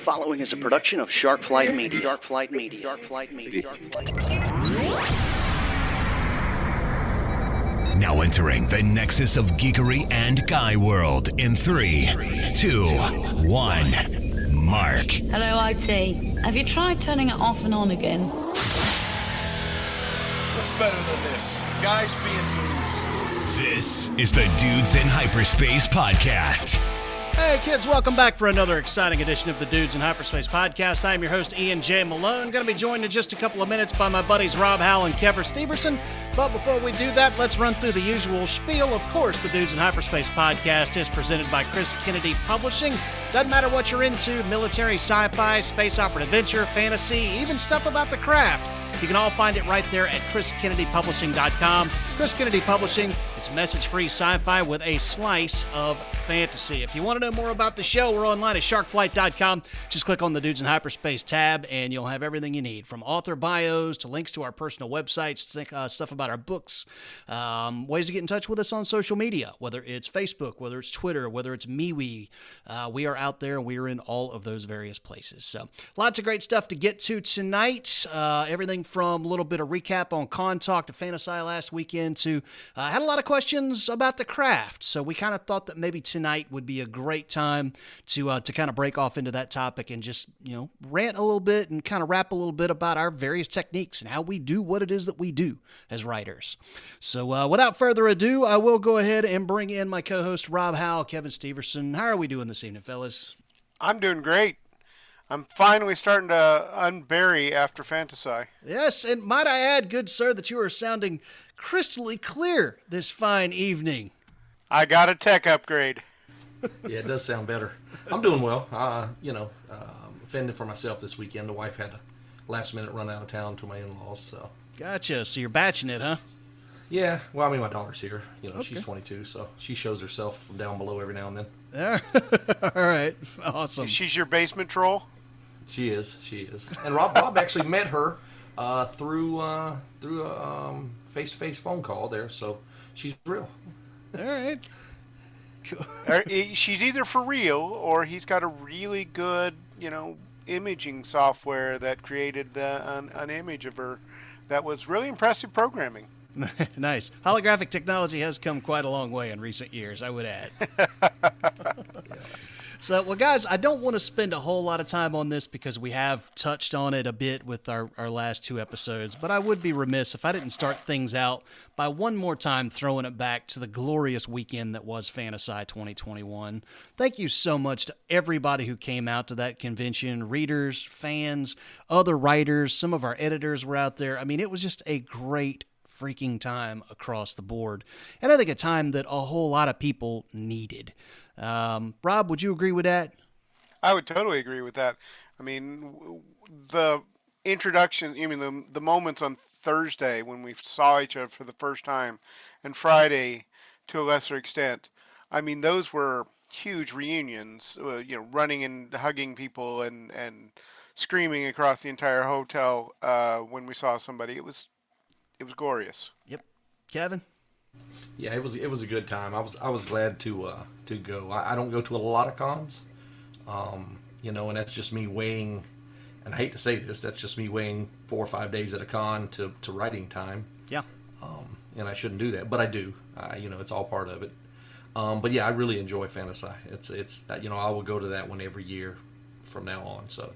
following is a production of Shark Flight Media. Shark Flight Media. Shark Flight Media. Shark Flight Media. Now entering the nexus of geekery and guy world in 3, 2, 1. Mark. Hello, IT. Have you tried turning it off and on again? What's better than this? Guys being dudes. This is the Dudes in Hyperspace podcast. Hey kids, welcome back for another exciting edition of the Dudes in Hyperspace podcast. I'm your host, Ian J. Malone. Going to be joined in just a couple of minutes by my buddies Rob Howell and Kevin Steverson. But before we do that, let's run through the usual spiel. Of course, the Dudes in Hyperspace podcast is presented by Chris Kennedy Publishing. Doesn't matter what you're into, military, sci-fi, space opera, adventure, fantasy, even stuff about the craft. You can all find it right there at chriskennedypublishing.com. Chris Kennedy Publishing, it's message-free sci-fi with a slice of fantasy. If you want to know more about the show, we're online at sharkflight.com. Just click on the Dudes in Hyperspace tab, and you'll have everything you need, from author bios to links to our personal websites, stuff about our books, ways to get in touch with us on social media, whether it's Facebook, whether it's Twitter, whether it's MeWe. We are out there, and we are in all of those various places. So lots of great stuff to get to tonight. Everything from a little bit of recap on Con Talk to FantaSci last weekend to had a lot of questions about the craft. So we kind of thought that maybe tonight would be a great time to kind of break off into that topic and just, rant a little bit and kind of rap a little bit about our various techniques and how we do what it is that we do as writers. So without further ado, I will go ahead and bring in my co-host Rob Howell, Kevin Steverson. How are we doing this evening, fellas? I'm doing great. I'm finally starting to unbury after FantaSci. Yes, and might I add, good sir, that you are sounding crystally clear this fine evening. I got a tech upgrade. Yeah, it does sound better. I'm doing well. Fending for myself this weekend. The wife had a last minute run out of town to my in-laws, so. Gotcha. So you're batching it, huh? Yeah. Well, my daughter's here. Okay. She's 22, so she shows herself from down below every now and then. All right. Awesome. She's your basement troll? She is. And Rob actually met her through a face-to-face phone call there, so she's real. All right. Cool. She's either for real or he's got a really good, imaging software that created an image of her that was really impressive programming. Nice. Holographic technology has come quite a long way in recent years, I would add. So, well, guys, I don't want to spend a whole lot of time on this because we have touched on it a bit with our last two episodes, but I would be remiss if I didn't start things out by one more time throwing it back to the glorious weekend that was FantaSci 2021. Thank you so much to everybody who came out to that convention, readers, fans, other writers, some of our editors were out there. I mean, it was just a great freaking time across the board, and I think a time that a whole lot of people needed. Rob, would you agree with that? I would totally agree with that. I mean, the introduction, the moments on Thursday when we saw each other for the first time, and Friday to a lesser extent, I mean, those were huge reunions, running and hugging people and screaming across the entire hotel when we saw somebody. It was glorious. Yep. Kevin? Yeah, it was a good time. I was glad to go. I don't go to a lot of cons, and that's just me weighing. And I hate to say this, that's just me weighing 4 or 5 days at a con to writing time. Yeah. And I shouldn't do that, but I do. It's all part of it. But yeah, I really enjoy FantaSci. It's I will go to that one every year from now on. So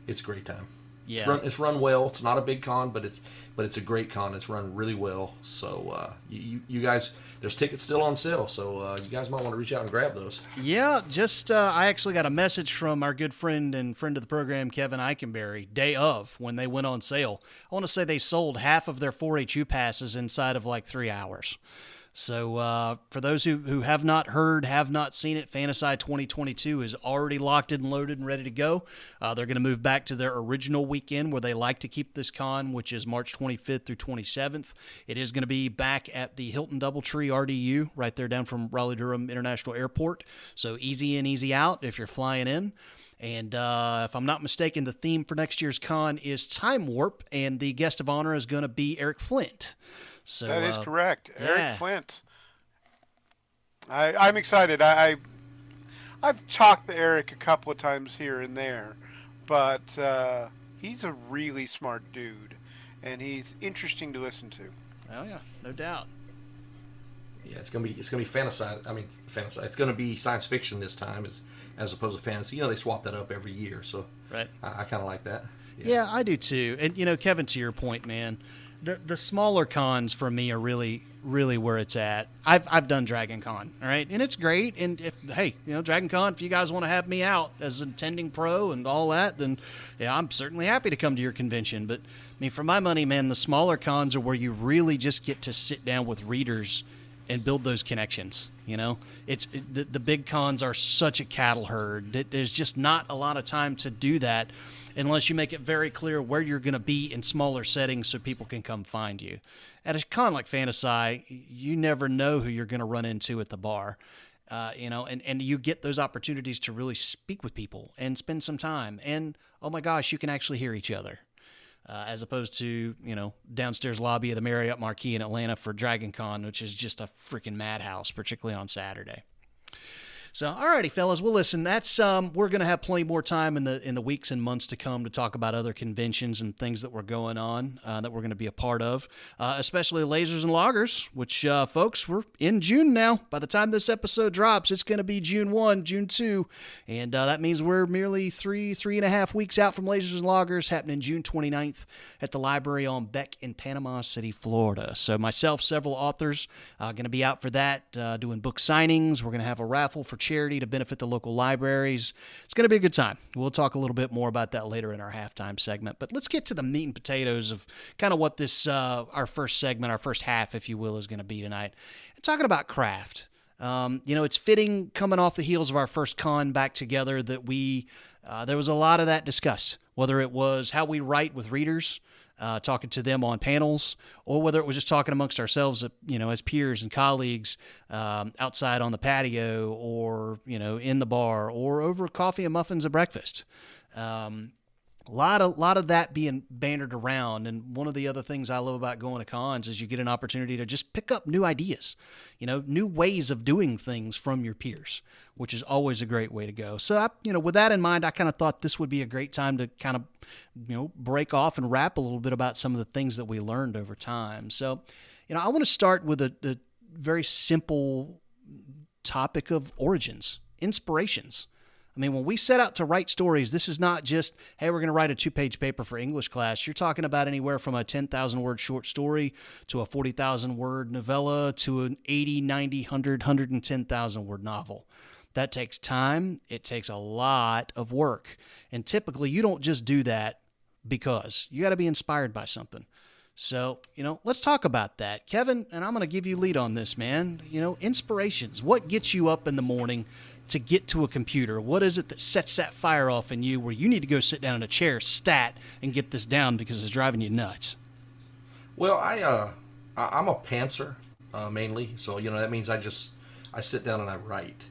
it's a great time. Yeah. It's run well. It's not a big con, but it's a great con. It's run really well. So you guys, there's tickets still on sale. So you guys might want to reach out and grab those. Yeah, just I actually got a message from our good friend and friend of the program, Kevin Eikenberry, day of when they went on sale. I want to say they sold half of their 4HU passes inside of like 3 hours. So for those who have not heard, have not seen it, FantaSci 2022 is already locked and loaded and ready to go. They're going to move back to their original weekend where they like to keep this con, which is March 25th through 27th. It is going to be back at the Hilton Doubletree RDU right there down from Raleigh-Durham International Airport. So easy in, easy out if you're flying in. And if I'm not mistaken, the theme for next year's con is Time Warp, and the guest of honor is going to be Eric Flint. So, that is correct. Yeah. Eric Flint. I'm excited. I I've talked to Eric a couple of times here and there, but he's a really smart dude, and he's interesting to listen to. Oh yeah, no doubt. Yeah, it's gonna be FantaSci. I mean, FantaSci. It's gonna be science fiction this time, as opposed to fantasy. They swap that up every year, so right. I kind of like that. Yeah, I do too. And Kevin, to your point, man, the smaller cons for me are really where it's at. I've done Dragon Con, all right, and it's great. And if Dragon Con, if you guys want to have me out as an attending pro and all that, then yeah, I'm certainly happy to come to your convention. But I mean, for my money, man, the smaller cons are where you really just get to sit down with readers and build those connections. The big cons are such a cattle herd that there's just not a lot of time to do that unless you make it very clear where you're going to be in smaller settings so people can come find you. At a con like FantaSci, you never know who you're going to run into at the bar, and you get those opportunities to really speak with people and spend some time. And, oh my gosh, you can actually hear each other. As opposed to, downstairs lobby of the Marriott Marquis in Atlanta for Dragon Con, which is just a freaking madhouse, particularly on Saturday. So, alrighty, fellas. Well, listen, that's we're going to have plenty more time in the weeks and months to come to talk about other conventions and things that were going on that we're going to be a part of, especially Lasers and Loggers, which, folks, we're in June now. By the time this episode drops, it's going to be June 1, June 2, and that means we're merely 3.5 weeks out from Lasers and Loggers, happening June 29th at the Library on Beck in Panama City, Florida. So myself, several authors, going to be out for that, doing book signings. We're going to have a raffle for charity to benefit the local libraries. It's going to be a good time. We'll talk a little bit more about that later in our halftime segment, but let's get to the meat and potatoes of kind of what this, our first segment, our first half, if you will, is going to be tonight. And talking about craft. It's fitting coming off the heels of our first con back together that there was a lot of that discussed, whether it was how we write with readers, talking to them on panels, or whether it was just talking amongst ourselves, as peers and colleagues, outside on the patio, or, in the bar, or over coffee and muffins at breakfast. A lot of that being bantered around. And one of the other things I love about going to cons is you get an opportunity to just pick up new ideas, new ways of doing things from your peers, which is always a great way to go. So, with that in mind, I kind of thought this would be a great time to kind of, break off and rap a little bit about some of the things that we learned over time. So, I want to start with a very simple topic of origins, inspirations. I mean, when we set out to write stories, this is not just, hey, we're going to write a 2-page paper for English class. You're talking about anywhere from a 10,000-word short story to a 40,000-word novella to an 80, 90, 100, 110,000-word novel. That takes time. It takes a lot of work. And typically, you don't just do that because. You got to be inspired by something. So, let's talk about that. Kevin, and I'm going to give you lead on this, man. Inspirations. What gets you up in the morning to get to a computer? What is it that sets that fire off in you where you need to go sit down in a chair, stat, and get this down because it's driving you nuts? Well, I'm a pantser, mainly. So, that means I sit down and I write.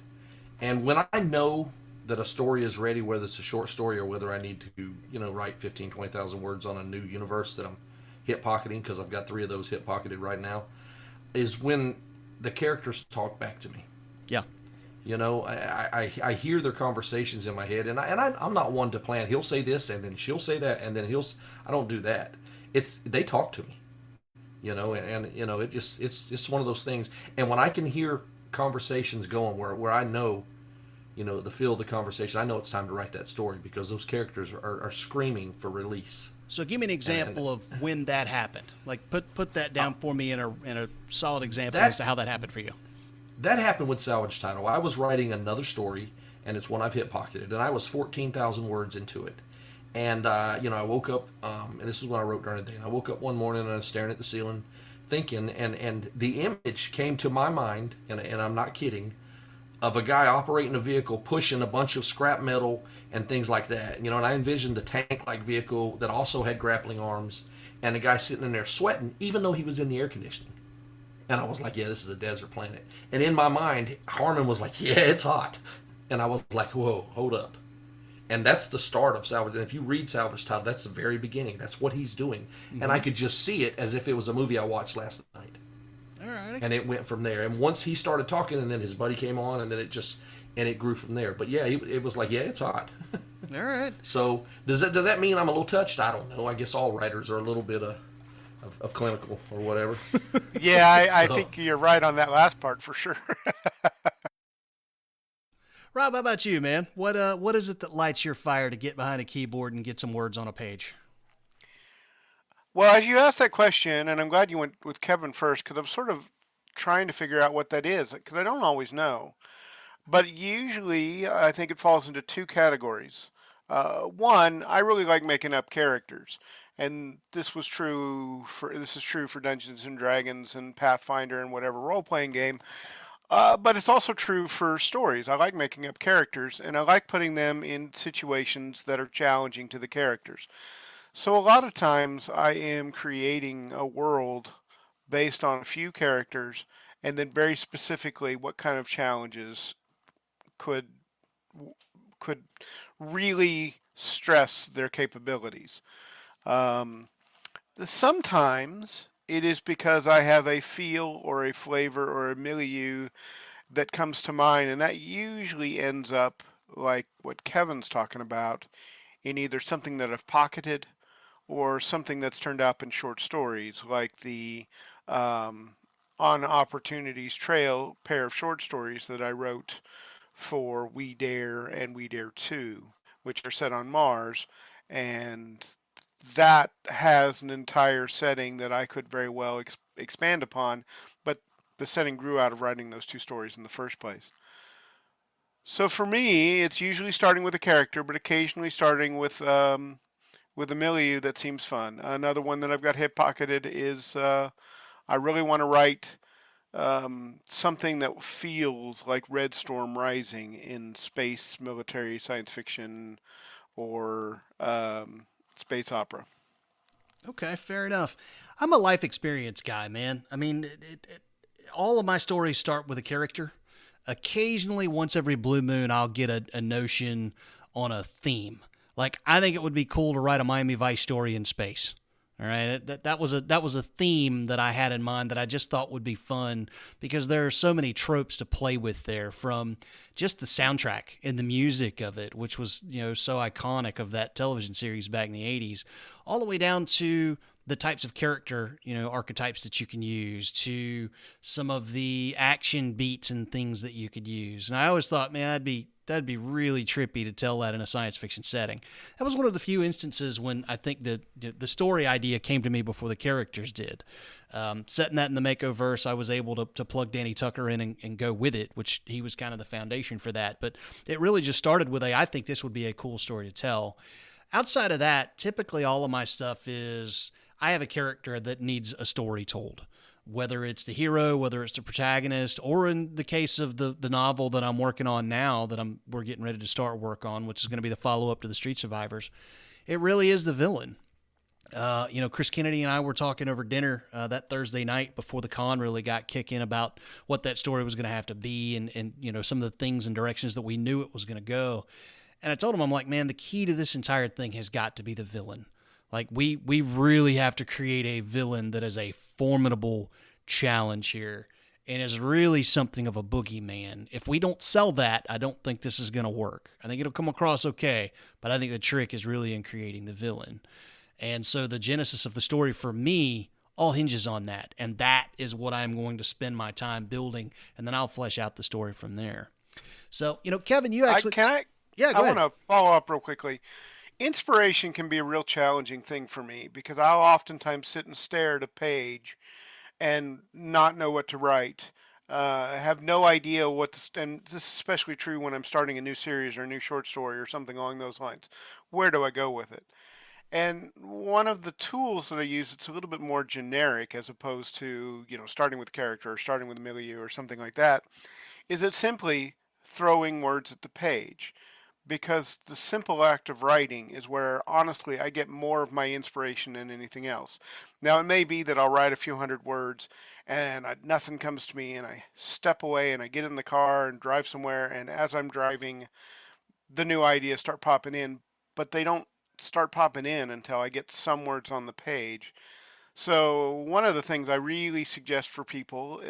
And when I know that a story is ready, whether it's a short story or whether I need to, write 15, 20,000 words on a new universe that I'm hip pocketing, because I've got 3 of those hip pocketed right now, is when the characters talk back to me. Yeah. I hear their conversations in my head, and I'm not one to plan. He'll say this, and then she'll say that, and then I don't do that. They talk to me, it's just one of those things. And when I can hear conversations going where I know, the feel of the conversation, I know it's time to write that story because those characters are screaming for release. So give me an example of when that happened. Like put that down for me in a solid example as to how that happened for you. That happened with Salvage Title. I was writing another story, and it's one I've hip pocketed, and I was 14,000 words into it. And, I woke up, and this is what I wrote during the day. And I woke up one morning and I was staring at the ceiling, thinking, and the image came to my mind, and I'm not kidding, of a guy operating a vehicle, pushing a bunch of scrap metal and things like that. And I envisioned a tank-like vehicle that also had grappling arms, and a guy sitting in there sweating, even though he was in the air conditioning. And I was like, yeah, this is a desert planet. And in my mind, Harmon was like, yeah, it's hot. And I was like, whoa, hold up. And that's the start of Salvage. And if you read Salvage Title, that's the very beginning. That's what he's doing. Mm-hmm. And I could just see it as if it was a movie I watched last night. All right. And it went from there. And once he started talking, and then his buddy came on, and then and it grew from there. But yeah, it was like, yeah, it's hot. All right. So does that mean I'm a little touched? I don't know. I guess all writers are a little bit of clinical or whatever. Yeah, I think you're right on that last part for sure. Rob, how about you, man? What is it that lights your fire to get behind a keyboard and get some words on a page? Well, as you asked that question, and I'm glad you went with Kevin first, because I'm sort of trying to figure out what that is, because I don't always know. But usually, I think it falls into two categories. One, I really like making up characters, and this is true for Dungeons and Dragons and Pathfinder and whatever role-playing game. But it's also true for stories. I like making up characters, and I like putting them in situations that are challenging to the characters. So a lot of times I am creating a world based on a few characters, and then very specifically what kind of challenges could really stress their capabilities. Sometimes it is because I have a feel or a flavor or a milieu that comes to mind, and that usually ends up like what Kevin's talking about, in either something that I've pocketed or something that's turned up in short stories, like the On Opportunity's Trail pair of short stories that I wrote for We Dare and We Dare 2, which are set on Mars, and that has an entire setting that I could very well expand upon, but the setting grew out of writing those two stories in the first place. So for me, it's usually starting with a character, but occasionally starting with a milieu that seems fun. Another one that I've got hip pocketed is I really want to write something that feels like Red Storm Rising in space, military, science fiction, or space opera. Okay, fair enough. I'm a life experience guy, man. I mean, all of my stories start with a character. Occasionally, once every blue moon, I'll get a notion on a theme. Like, I think it would be cool to write a Miami Vice story in space. All right, that was a theme that I had in mind that I just thought would be fun, because there are so many tropes to play with there, from just the soundtrack and the music of it, which was, so iconic of that television series back in the 80s, all the way down to the types of character, archetypes that you can use, to some of the action beats and things that you could use. And I always thought, man, that'd be really trippy to tell that in a science fiction setting. That was one of the few instances when I think the story idea came to me before the characters did. Setting that in the Makeoverse, I was able to plug Danny Tucker in and go with it, which he was kind of the foundation for that. But it really just started with I think this would be a cool story to tell. Outside of that, typically all of my stuff is I have a character that needs a story told. Whether it's the hero, whether it's the protagonist, or in the case of the novel that I'm working on now, we're getting ready to start work on, which is going to be the follow-up to The Street Survivors, it really is the villain. Chris Kennedy and I were talking over dinner that Thursday night before the con really got kicking about what that story was going to have to be, and some of the things and directions that we knew it was going to go. And I told him, I'm like, man, the key to this entire thing has got to be the villain. Like, we really have to create a villain that is a formidable challenge here and is really something of a boogeyman. If we don't sell that, I don't think this is going to work. I think it'll come across okay, but I think the trick is really in creating the villain. And so the genesis of the story for me all hinges on that, and that is what I'm going to spend my time building, and then I'll flesh out the story from there. So, Kevin, you actually... Yeah, go ahead. I want to follow up real quickly. Inspiration can be a real challenging thing for me, because I'll oftentimes sit and stare at a page and not know what to write. Have no idea and this is especially true when I'm starting a new series or a new short story or something along those lines. Where do I go with it? And one of the tools that I use, it's a little bit more generic as opposed to, starting with character or starting with milieu or something like that, is it's simply throwing words at the page. Because the simple act of writing is where, honestly, I get more of my inspiration than anything else. Now, it may be that I'll write a few hundred words and nothing comes to me, and I step away and I get in the car and drive somewhere, and as I'm driving, the new ideas start popping in, but they don't start popping in until I get some words on the page. So one of the things I really suggest for people,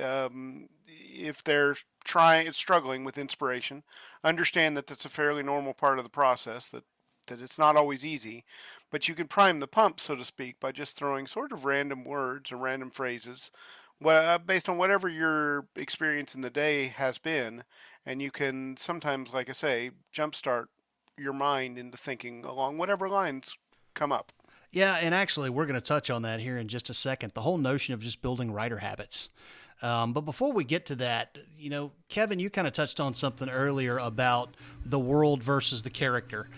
if they're struggling with inspiration, understand that that's a fairly normal part of the process. That it's not always easy, but you can prime the pump, so to speak, by just throwing sort of random words or random phrases, based on whatever your experience in the day has been, and you can sometimes, like I say, jumpstart your mind into thinking along whatever lines come up. Yeah, and actually, we're going to touch on that here in just a second. The whole notion of just building writer habits. But before we get to that, Kevin, you kind of touched on something earlier about the world versus the character.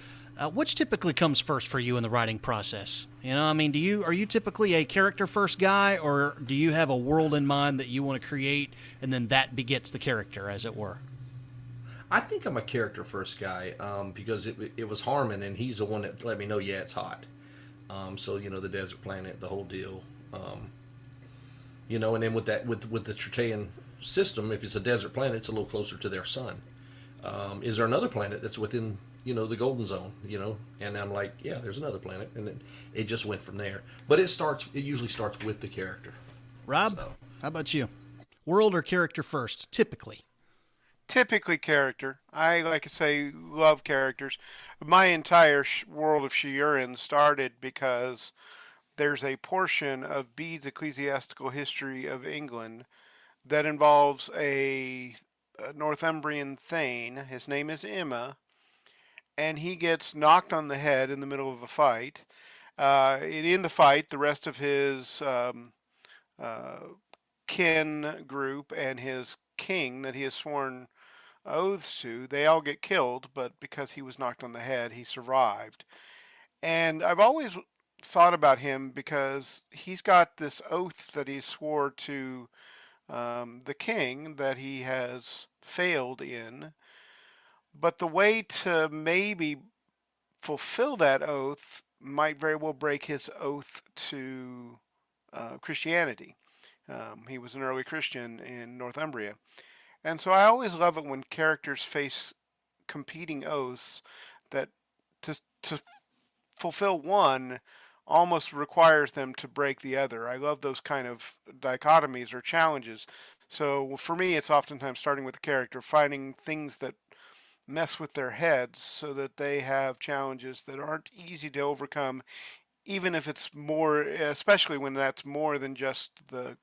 Which typically comes first for you in the writing process? I mean, are you typically a character first guy, or do you have a world in mind that you want to create, and then that begets the character, as it were? I think I'm a character first guy, because it was Harmon, and he's the one that let me know, yeah, it's hot. So the desert planet, the whole deal. And then with the Tritaean system, if it's a desert planet, it's a little closer to their sun. Is there another planet that's within the golden zone? And I'm like, yeah, there's another planet, and then it just went from there. But it usually starts with the character. Rob, how about you? World or character first, typically? Typically character. I, like I say, love characters. My entire world of Shiurin started because there's a portion of Bede's Ecclesiastical History of England that involves a Northumbrian thane. His name is Emma, and he gets knocked on the head in the middle of a fight. In the fight, the rest of his kin group and his king that he has sworn oaths to, they all get killed, but because he was knocked on the head, he survived. And I've always thought about him because he's got this oath that he swore to the king that he has failed in. But the way to maybe fulfill that oath might very well break his oath to Christianity. He was an early Christian in Northumbria. And so I always love it when characters face competing oaths that to fulfill one almost requires them to break the other. I love those kind of dichotomies or challenges. So for me, it's oftentimes starting with the character, finding things that mess with their heads so that they have challenges that aren't easy to overcome, even if it's more, especially when that's more than just the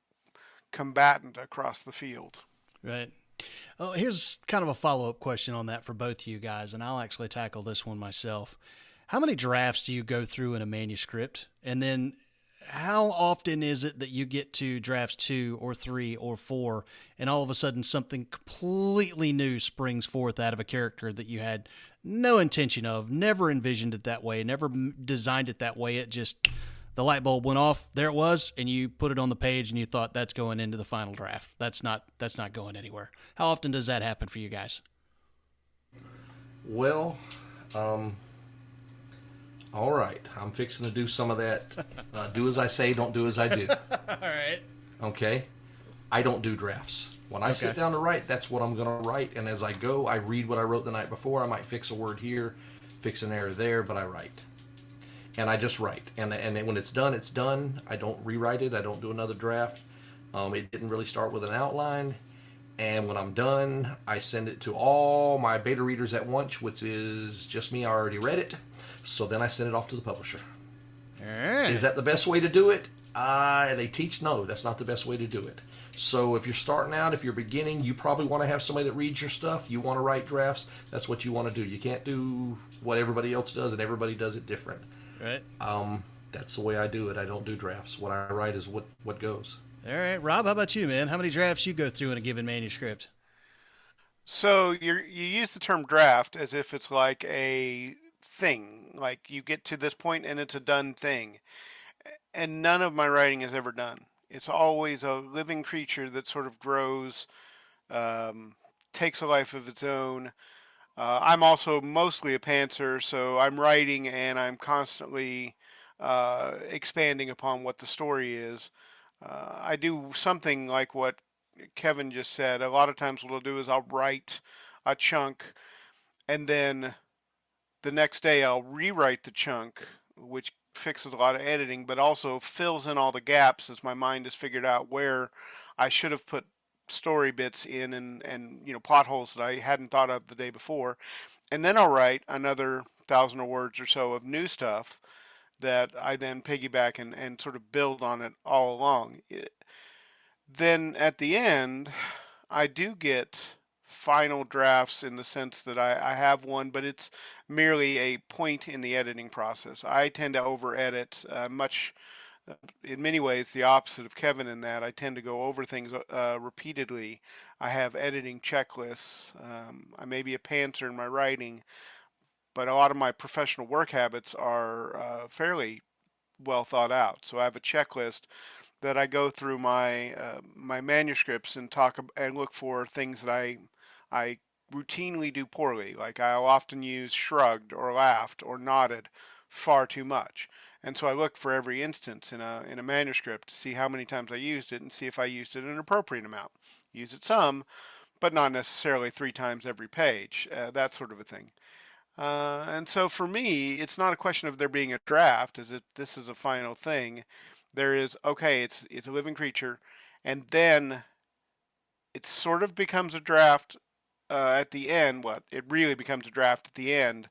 combatant across the field. Right. Oh, here's kind of a follow-up question on that for both of you guys, and I'll actually tackle this one myself. How many drafts do you go through in a manuscript? And then how often is it that you get to drafts 2 or 3 or 4, and all of a sudden something completely new springs forth out of a character that you had no intention of, never envisioned it that way, never designed it that way? It just, the light bulb went off, there it was, and you put it on the page and you thought that's going into the final draft. That's not going anywhere. How often does that happen for you guys? Well, all right. I'm fixing to do some of that. Do as I say, don't do as I do. All right. Okay? I don't do drafts. When I sit down to write, that's what I'm going to write. And as I go, I read what I wrote the night before. I might fix a word here, fix an error there, but I write. And I just write. And when it's done, it's done. I don't rewrite it. I don't do another draft. It didn't really start with an outline. And when I'm done, I send it to all my beta readers at once, which is just me. I already read it. So then I send it off to the publisher. All right. Is that the best way to do it? They teach no, that's not the best way to do it. So if you're starting out, if you're beginning, you probably want to have somebody that reads your stuff. You want to write drafts. That's what you want to do. You can't do what everybody else does, and everybody does it different. Right. That's the way I do it. I don't do drafts. What I write is what goes. All right. Rob, how about you, man? How many drafts you go through in a given manuscript? So you use the term draft as if it's like a thing, like you get to this point and it's a done thing. And none of my writing is ever done. It's always a living creature that sort of grows, takes a life of its own. I'm also mostly a pantser, so I'm writing and I'm constantly expanding upon what the story is. I do something like what Kevin just said. A lot of times what I'll do is I'll write a chunk, and then the next day I'll rewrite the chunk, which fixes a lot of editing, but also fills in all the gaps as my mind has figured out where I should have put story bits in and plot holes that I hadn't thought of the day before. And then I'll write another 1,000 words or so of new stuff that I then piggyback and sort of build on it all along. Then at the end, I do get final drafts in the sense that I have one, but it's merely a point in the editing process. I tend to over edit in many ways the opposite of Kevin in that I tend to go over things repeatedly. I have editing checklists. I may be a pantser in my writing, but a lot of my professional work habits are fairly well thought out. So I have a checklist that I go through my manuscripts and look for things that I routinely do poorly. Like I'll often use shrugged or laughed or nodded far too much. And so I look for every instance in a manuscript to see how many times I used it and see if I used it an appropriate amount. Use it some, but not necessarily 3 times every page, that sort of a thing. And so for me, it's not a question of there being a draft, this is a final thing. There is, okay, it's a living creature, and then it sort of becomes a draft at the end. It really becomes a draft at the end,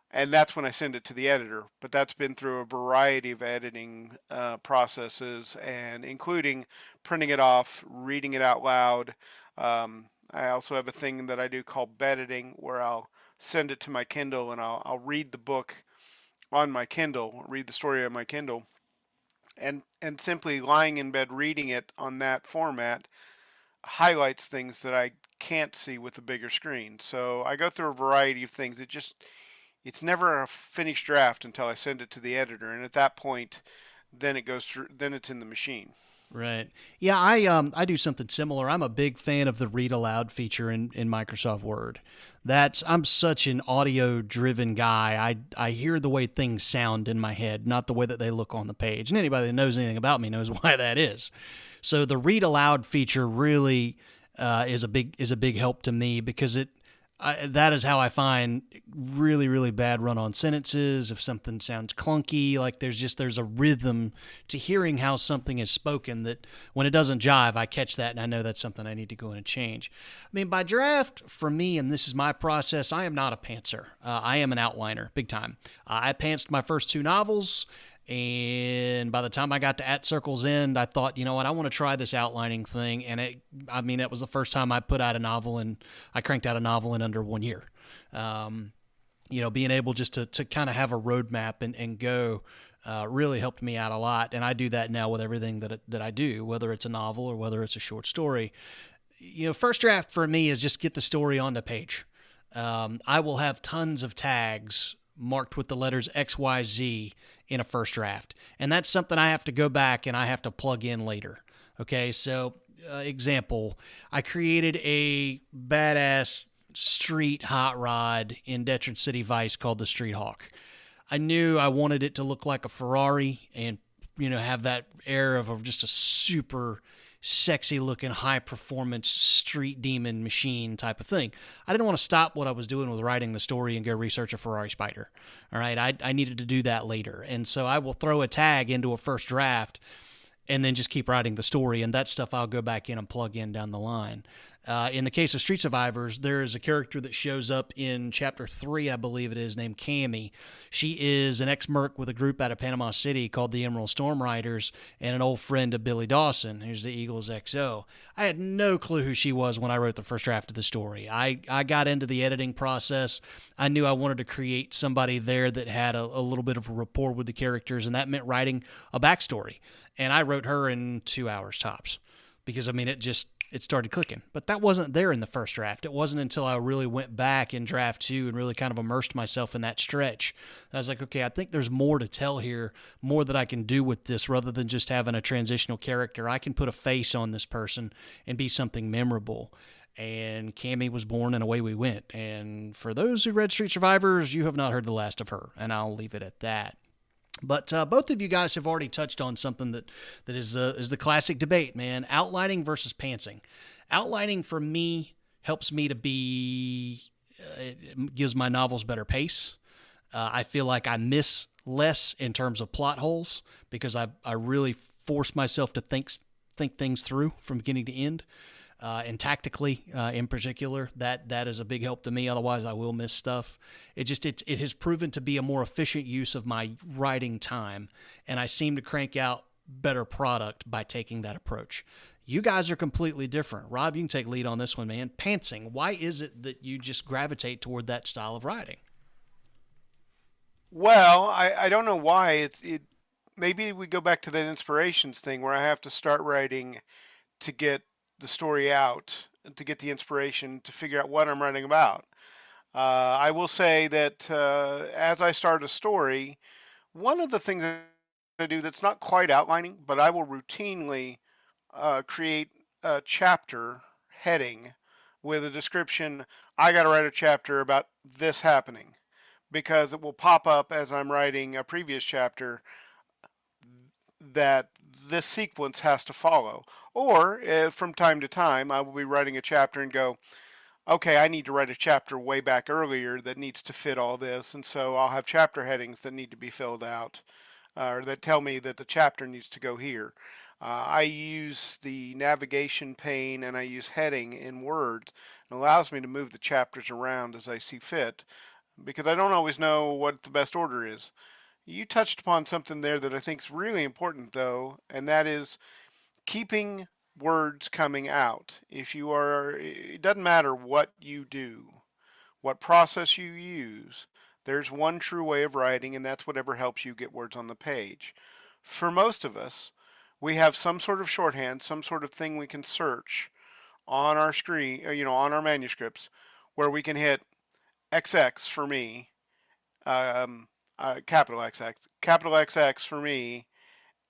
and that's when I send it to the editor. But that's been through a variety of editing processes, and including printing it off, reading it out loud. I also have a thing that I do called bed-editing, where I'll send it to my Kindle and I'll read the book on my Kindle, read the story on my Kindle, and simply lying in bed reading it on that format highlights things that I can't see with a bigger screen. So I go through a variety of things. It's never a finished draft until I send it to the editor, and at that point, then it goes through. Then it's in the machine. Right. Yeah, I do something similar. I'm a big fan of the read aloud feature in Microsoft Word. I'm such an audio driven guy. I hear the way things sound in my head, not the way that they look on the page. And anybody that knows anything about me knows why that is. So the read aloud feature really is a big help to me, because that is how I find really, really bad run-on sentences. If something sounds clunky, like there's a rhythm to hearing how something is spoken that when it doesn't jive, I catch that and I know that's something I need to go in and change. I mean, by draft, for me, and this is my process, I am not a pantser. I am an outliner, big time. I pantsed my first 2 novels, and by the time I got to At Circle's End, I thought, you know what, I want to try this outlining thing. And it was the first time I put out a novel, and I cranked out a novel in under 1 year. Being able just to kind of have a roadmap and go really helped me out a lot. And I do that now with everything that I do, whether it's a novel or whether it's a short story. First draft for me is just get the story on the page. I will have tons of tags marked with the letters XYZ in a first draft. And that's something I have to go back and I have to plug in later. Okay, so example, I created a badass street hot rod in Detroit City Vice called the Street Hawk. I knew I wanted it to look like a Ferrari and, have that air of just a super sexy looking high performance street demon machine type of thing. I didn't want to stop what I was doing with writing the story and go research a Ferrari Spider. All right. I needed to do that later. And so I will throw a tag into a first draft and then just keep writing the story. And that stuff I'll go back in and plug in down the line. In the case of Street Survivors, there is a character that shows up in chapter 3, I believe it is, named Cammy. She is an ex-merc with a group out of Panama City called the Emerald Storm Riders, and an old friend of Billy Dawson, who's the Eagles XO. I had no clue who she was when I wrote the first draft of the story. I got into the editing process. I knew I wanted to create somebody there that had a little bit of a rapport with the characters, and that meant writing a backstory. And I wrote her in 2 hours tops, because, it started clicking. But that wasn't there in the first draft. It wasn't until I really went back in draft 2 and really kind of immersed myself in that stretch. And I was like, okay, I think there's more to tell here, more that I can do with this rather than just having a transitional character. I can put a face on this person and be something memorable. And Cammy was born, and away we went. And for those who read Street Survivors, you have not heard the last of her, and I'll leave it at that. But both of you guys have already touched on something that is the classic debate, man. Outlining versus pantsing. Outlining for me helps me to it gives my novels better pace. I feel like I miss less in terms of plot holes because I really force myself to think things through from beginning to end. And tactically, in particular, that is a big help to me. Otherwise, I will miss stuff. It has proven to be a more efficient use of my writing time, and I seem to crank out better product by taking that approach. You guys are completely different. Rob, you can take lead on this one, man. Pantzing, why is it that you just gravitate toward that style of writing? Well, I don't know why. Maybe we go back to that inspirations thing where I have to start writing to get the story out, to get the inspiration, to figure out what I'm writing about. I will say that as I start a story, one of the things I do that's not quite outlining, but I will routinely create a chapter heading with a description. I got to write a chapter about this happening, because it will pop up as I'm writing a previous chapter that this sequence has to follow. Or from time to time, I will be writing a chapter and go, okay, I need to write a chapter way back earlier that needs to fit all this. And so I'll have chapter headings that need to be filled out, or that tell me that the chapter needs to go here. I use the navigation pane and I use heading in Word. It allows me to move the chapters around as I see fit, because I don't always know what the best order is. You touched upon something there that I think is really important, though, and that is keeping words coming out. It doesn't matter what you do, what process you use, there's one true way of writing, and that's whatever helps you get words on the page. For most of us, we have some sort of shorthand, some sort of thing we can search on our screen, on our manuscripts, where we can hit XX for me, capital XX for me,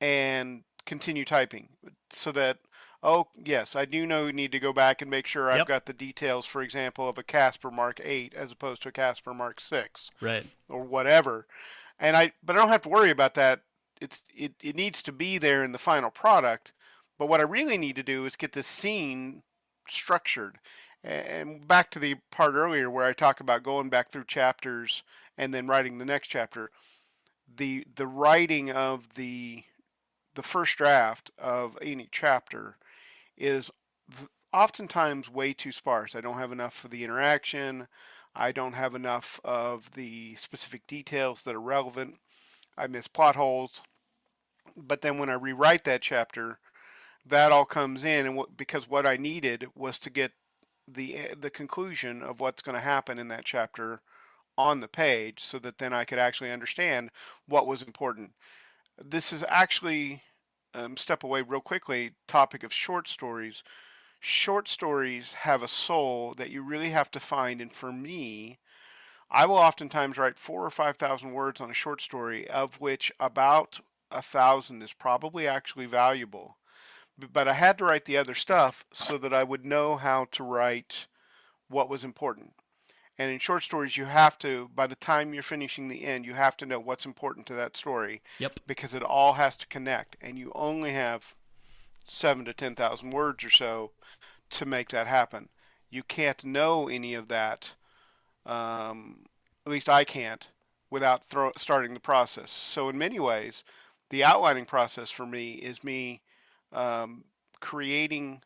and continue typing, so that, oh yes, I do know you need to go back and make sure I've got the details, for example, of a Casper Mark 8 as opposed to a Casper Mark 6, right, or whatever. But I don't have to worry about that. It needs to be there in the final product. But what I really need to do is get this scene structured. And back to the part earlier where I talk about going back through chapters and then writing the next chapter. The writing of the first draft of any chapter is oftentimes way too sparse. I don't have enough for the interaction. I don't have enough of the specific details that are relevant. I miss plot holes. But then when I rewrite that chapter, that all comes in, and because what I needed was to get the conclusion of what's going to happen in that chapter on the page, so that then I could actually understand what was important. This is actually, step away real quickly, topic of short stories. Short stories have a soul that you really have to find, and for me, I will oftentimes write 4,000 or 5,000 words on a short story, of which about 1,000 is probably actually valuable. But I had to write the other stuff so that I would know how to write what was important. And in short stories, you have to, by the time you're finishing the end, you have to know what's important to that story. Yep. Because it all has to connect, and you only have 7,000 to 10,000 words or so to make that happen. You can't know any of that, at least I can't, without starting the process. So in many ways, the outlining process for me is me creating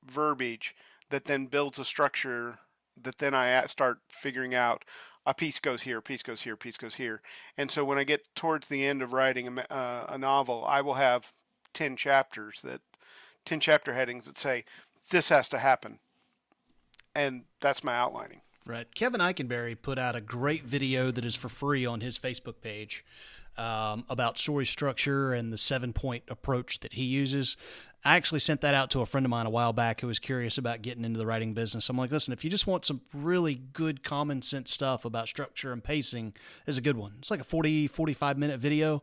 verbiage that then builds a structure that then I start figuring out a piece goes here, a piece goes here, a piece goes here. And so when I get towards the end of writing a novel, I will have 10 chapter headings that say, this has to happen. And that's my outlining. Right. Kevin Eikenberry put out a great video that is for free on his Facebook page about story structure and the 7-point approach that he uses. I actually sent that out to a friend of mine a while back who was curious about getting into the writing business. I'm like, listen, if you just want some really good common sense stuff about structure and pacing, is a good one. It's like a 45 minute video.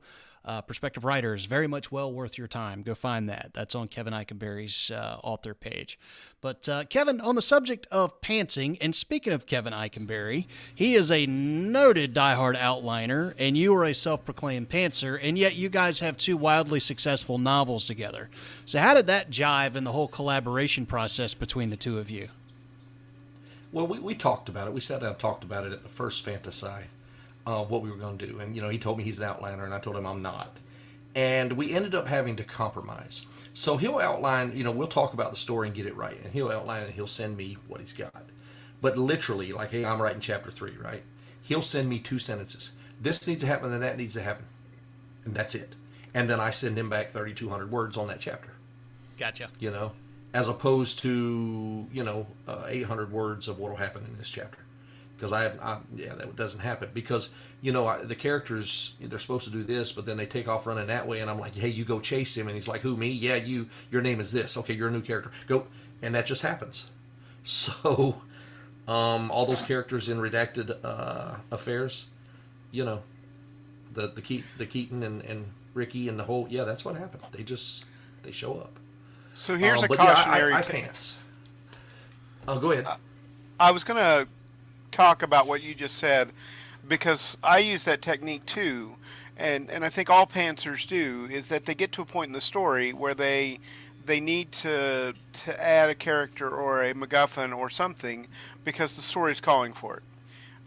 Prospective writers, very much well worth your time. Go find that. That's on Kevin Eikenberry's author page. But Kevin, on the subject of pantsing, and speaking of Kevin Eikenberry, he is a noted diehard outliner, and you are a self-proclaimed pantser, and yet you guys have two wildly successful novels together. So how did that jive in the whole collaboration process between the two of you? Well, we talked about it. We sat down and talked about it at the first FantaSci. of what we were going to do. And, he told me he's an outliner, and I told him I'm not. And we ended up having to compromise. So he'll outline, we'll talk about the story and get it right. And he'll outline it, he'll send me what he's got. But literally, like, hey, I'm writing chapter 3, right? He'll send me 2 sentences. This needs to happen, and that needs to happen. And that's it. And then I send him back 3,200 words on that chapter. Gotcha. As opposed to, 800 words of what will happen in this chapter. Because that doesn't happen. Because, the characters, they're supposed to do this, but then they take off running that way, and I'm like, hey, you go chase him. And he's like, who, me? Yeah, your name is this. Okay, you're a new character. Go. And that just happens. So, all those characters in Redacted Affairs, the Keaton and Ricky and the whole, that's what happened. They show up. So here's a but cautionary I tale. pants. Go ahead. I was going to talk about what you just said because I use that technique too, and I think all pantsers do, is that they get to a point in the story where they need to add a character or a MacGuffin or something because the story is calling for it.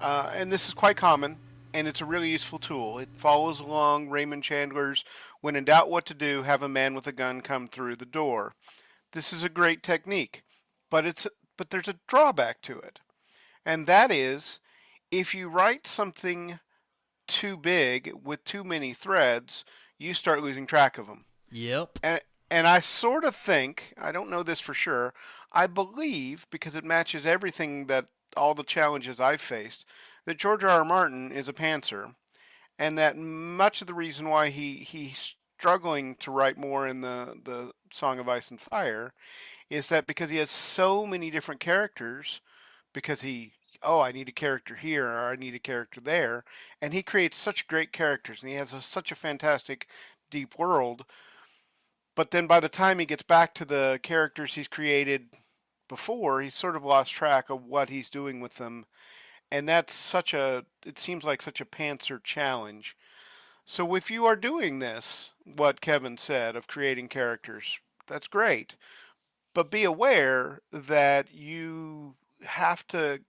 And this is quite common, and it's a really useful tool. It follows along Raymond Chandler's "When in doubt what to do, have a man with a gun come through the door." This is a great technique, but there's a drawback to it. And that is, if you write something too big with too many threads, you start losing track of them. Yep. And I sort of think, I don't know this for sure, I believe, because it matches everything that all the challenges I've faced, that George R.R. Martin is a pantser, and that much of the reason why he's struggling to write more in the Song of Ice and Fire is that because he has so many different characters, because I need a character here, or I need a character there, and he creates such great characters, and he has such a fantastic, deep world, but then by the time he gets back to the characters he's created before, he's sort of lost track of what he's doing with them, and that's it seems like such a pantser challenge. So if you are doing this, what Kevin said, of creating characters, that's great, but be aware that you have to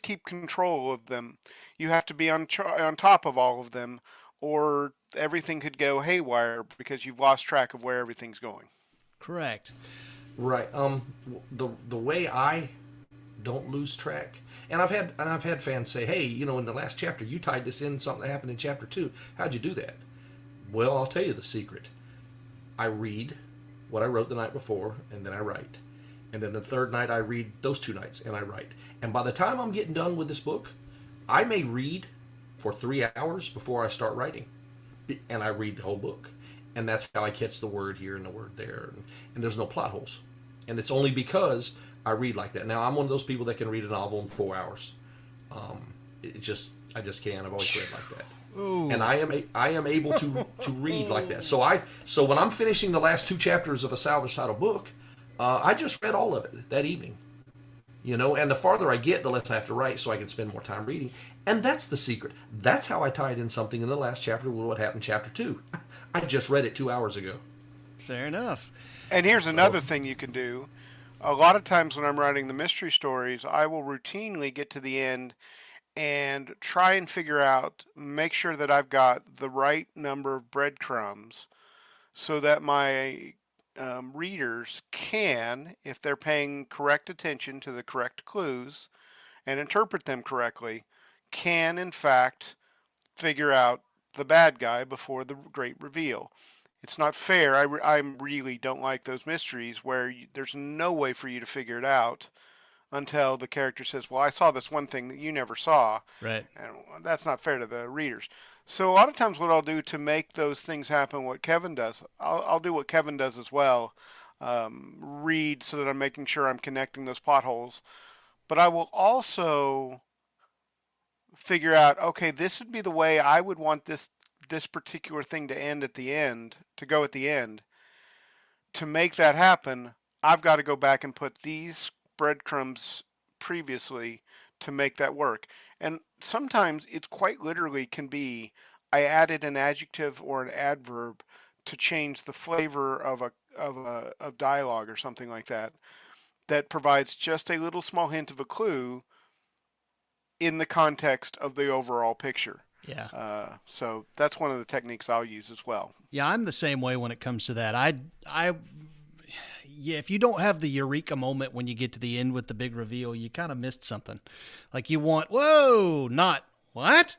keep control of them. You have to be on top of all of them, or everything could go haywire because you've lost track of where everything's going. Correct. Right. The way I don't lose track, and I've had fans say, hey, in the last chapter you tied this in something that happened in chapter 2. How'd you do that? Well, I'll tell you the secret. I read what I wrote the night before, and then I write. And then the third night I read those 2 nights, and I write. And by the time I'm getting done with this book, I may read for 3 hours before I start writing. And I read the whole book. And that's how I catch the word here and the word there. And there's no plot holes. And it's only because I read like that. Now, I'm one of those people that can read a novel in 4 hours. I just can't. I've always read like that. Ooh. And I am able to read like that. So when I'm finishing the last 2 chapters of a salvage title book, I just read all of it that evening. And the farther I get, the less I have to write, so I can spend more time reading. And that's the secret. That's how I tied in something in the last chapter with what happened in chapter 2. I just read it 2 hours ago. Fair enough. And here's another thing you can do. A lot of times when I'm writing the mystery stories, I will routinely get to the end and try and make sure that I've got the right number of breadcrumbs so that my readers can, if they're paying correct attention to the correct clues and interpret them correctly, can in fact figure out the bad guy before the great reveal. It's not fair. I really don't like those mysteries where there's no way for you to figure it out until the character says, well, I saw this one thing that you never saw. Right. And that's not fair to the readers. So a lot of times what I'll do to make those things happen, what Kevin does, I'll do what Kevin does as well. Read so that I'm making sure I'm connecting those plot holes. But I will also figure out, okay, this would be the way I would want this particular thing to end at the end, to go at the end. To make that happen, I've got to go back and put these breadcrumbs previously to make that work. And sometimes it's quite literally can be I added an adjective or an adverb to change the flavor of dialogue or something like that, that provides just a little small hint of a clue in the context of the overall picture. Yeah. So that's one of the techniques I'll use as well. Yeah, I'm the same way when it comes to that. Yeah, if you don't have the eureka moment when you get to the end with the big reveal, you kind of missed something. Like you want, whoa, not what?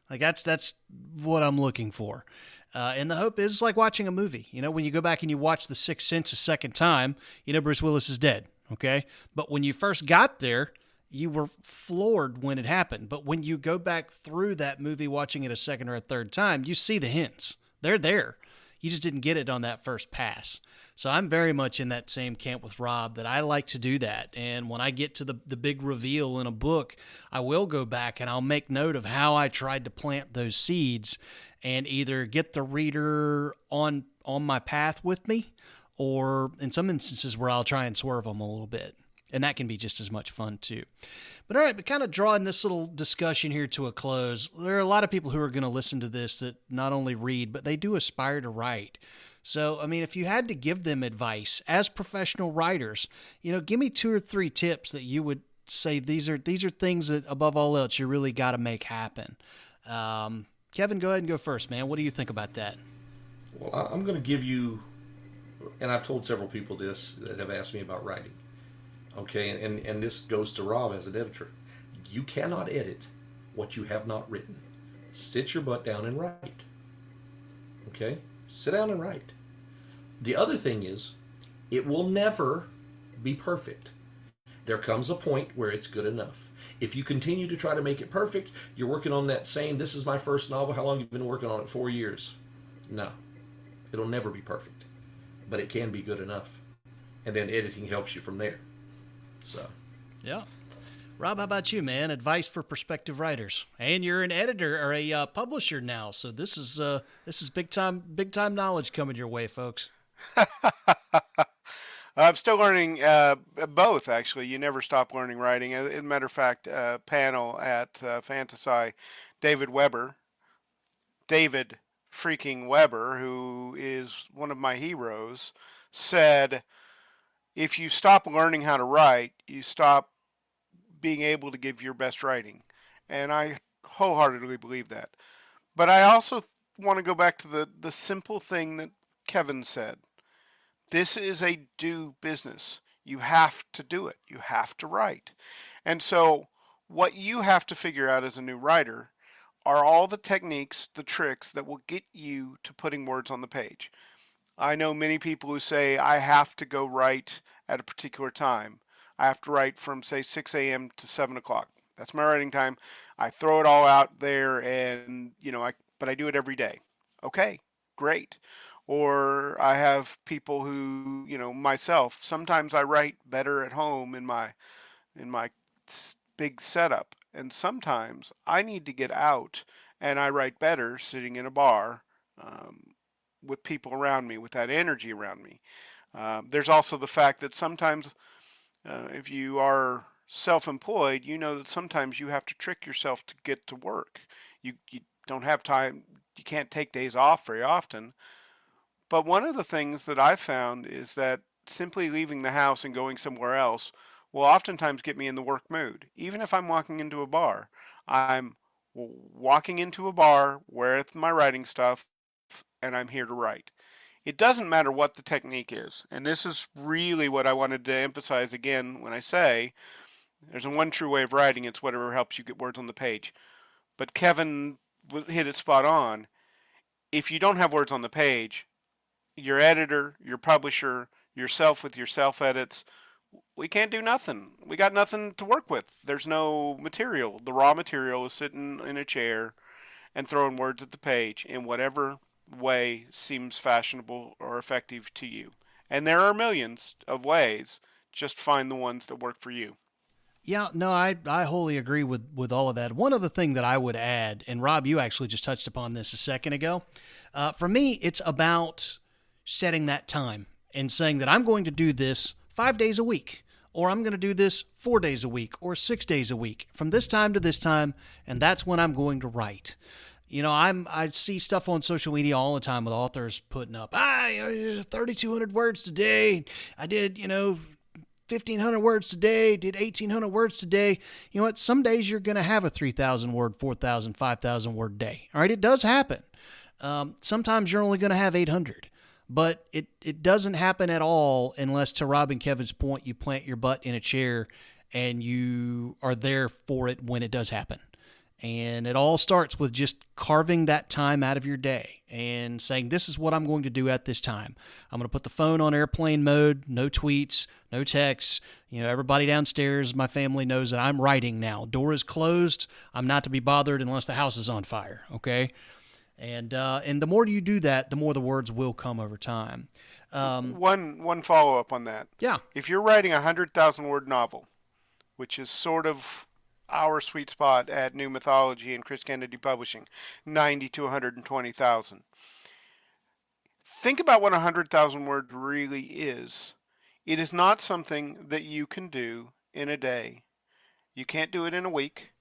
Like that's what I'm looking for. And the hope is like watching a movie. You know, when you go back and you watch The Sixth Sense a second time, you know Bruce Willis is dead, okay? But when you first got there, you were floored when it happened. But when you go back through that movie, watching it a second or a third time, you see the hints. They're there. You just didn't get it on that first pass. So I'm very much in that same camp with Rob, that I like to do that. And when I get to the big reveal in a book, I will go back and I'll make note of how I tried to plant those seeds and either get the reader on my path with me, or in some instances where I'll try and swerve them a little bit. And that can be just as much fun too. But all right, but kind of drawing this little discussion here to a close, there are a lot of people who are going to listen to this that not only read, but they do aspire to write. So, I mean, if you had to give them advice as professional writers, you know, give me 2 or 3 tips that you would say these are things that above all else you really got to make happen. Kevin, go ahead and go first, man. What do you think about that? Well, I'm going to give you, and I've told several people this that have asked me about writing. Okay, and this goes to Rob as an editor. You cannot edit what you have not written. Sit your butt down and write. Okay? Sit down and write. The other thing is, it will never be perfect. There comes a point where it's good enough. If you continue to try to make it perfect, you're working on that same, this is my first novel, how long have you been working on it? 4 years. No. It'll never be perfect. But it can be good enough. And then editing helps you from there. So, yeah. Rob, how about you, man? Advice for prospective writers. And you're an editor or a publisher now, so this is big time knowledge coming your way, folks. I'm still learning both, actually. You never stop learning writing. As a matter of fact, panel at FantaSci, David freaking Weber, who is one of my heroes, said, if you stop learning how to write, you stop being able to give your best writing. And I wholeheartedly believe that. But I also want to go back to the simple thing that Kevin said. This is a do business. You have to do it. You have to write. And so what you have to figure out as a new writer are all the techniques, the tricks that will get you to putting words on the page. I know many people who say, I have to go write at a particular time. I have to write from, say, 6 a.m. to 7 o'clock. That's my writing time. I throw it all out there and, but I do it every day. Okay, great. Or I have people who, myself, sometimes I write better at home in my big setup. And sometimes I need to get out and I write better sitting in a bar, with people around me, with that energy around me. There's also the fact that sometimes if you are self-employed, you know that sometimes you have to trick yourself to get to work. You don't have time. You can't take days off very often. But one of the things that I've found is that simply leaving the house and going somewhere else will oftentimes get me in the work mood. Even if I'm walking into a bar, I'm walking into a bar with my writing stuff, and I'm here to write. It doesn't matter what the technique is. And this is really what I wanted to emphasize again when I say there's one true way of writing. It's whatever helps you get words on the page. But Kevin hit it spot on. If you don't have words on the page, your editor, your publisher, yourself with your self-edits, we can't do nothing. We got nothing to work with. There's no material. The raw material is sitting in a chair and throwing words at the page in whatever way seems fashionable or effective to you. And there are millions of ways. Just find the ones that work for you. Yeah, no, I wholly agree with all of that. One other thing that I would add, and Rob, you actually just touched upon this a second ago. For me, it's about setting that time and saying that I'm going to do this 5 days a week, or I'm going to do this 4 days a week, or 6 days a week, from this time to this time, and that's when I'm going to write. I see stuff on social media all the time with authors putting up, 3,200 words today. I did, 1,500 words today, did 1,800 words today. You know what? Some days you're going to have a 3,000 word, 4,000, 5,000 word day. All right, it does happen. Sometimes you're only going to have 800. But it doesn't happen at all unless, to Rob and Kevin's point, you plant your butt in a chair and you are there for it when it does happen. And it all starts with just carving that time out of your day and saying, this is what I'm going to do at this time. I'm going to put the phone on airplane mode, no tweets, no texts. You know, everybody downstairs, my family knows that I'm writing now. Door is closed. I'm not to be bothered unless the house is on fire, okay? And the more you do that, the more the words will come over time. One follow-up on that. Yeah. If you're writing a 100,000-word novel, which is sort of our sweet spot at New Mythology and Chris Kennedy Publishing, 90 to 120,000. Think about what 100,000 words really is. It is not something that you can do in a day. You can't do it in a week.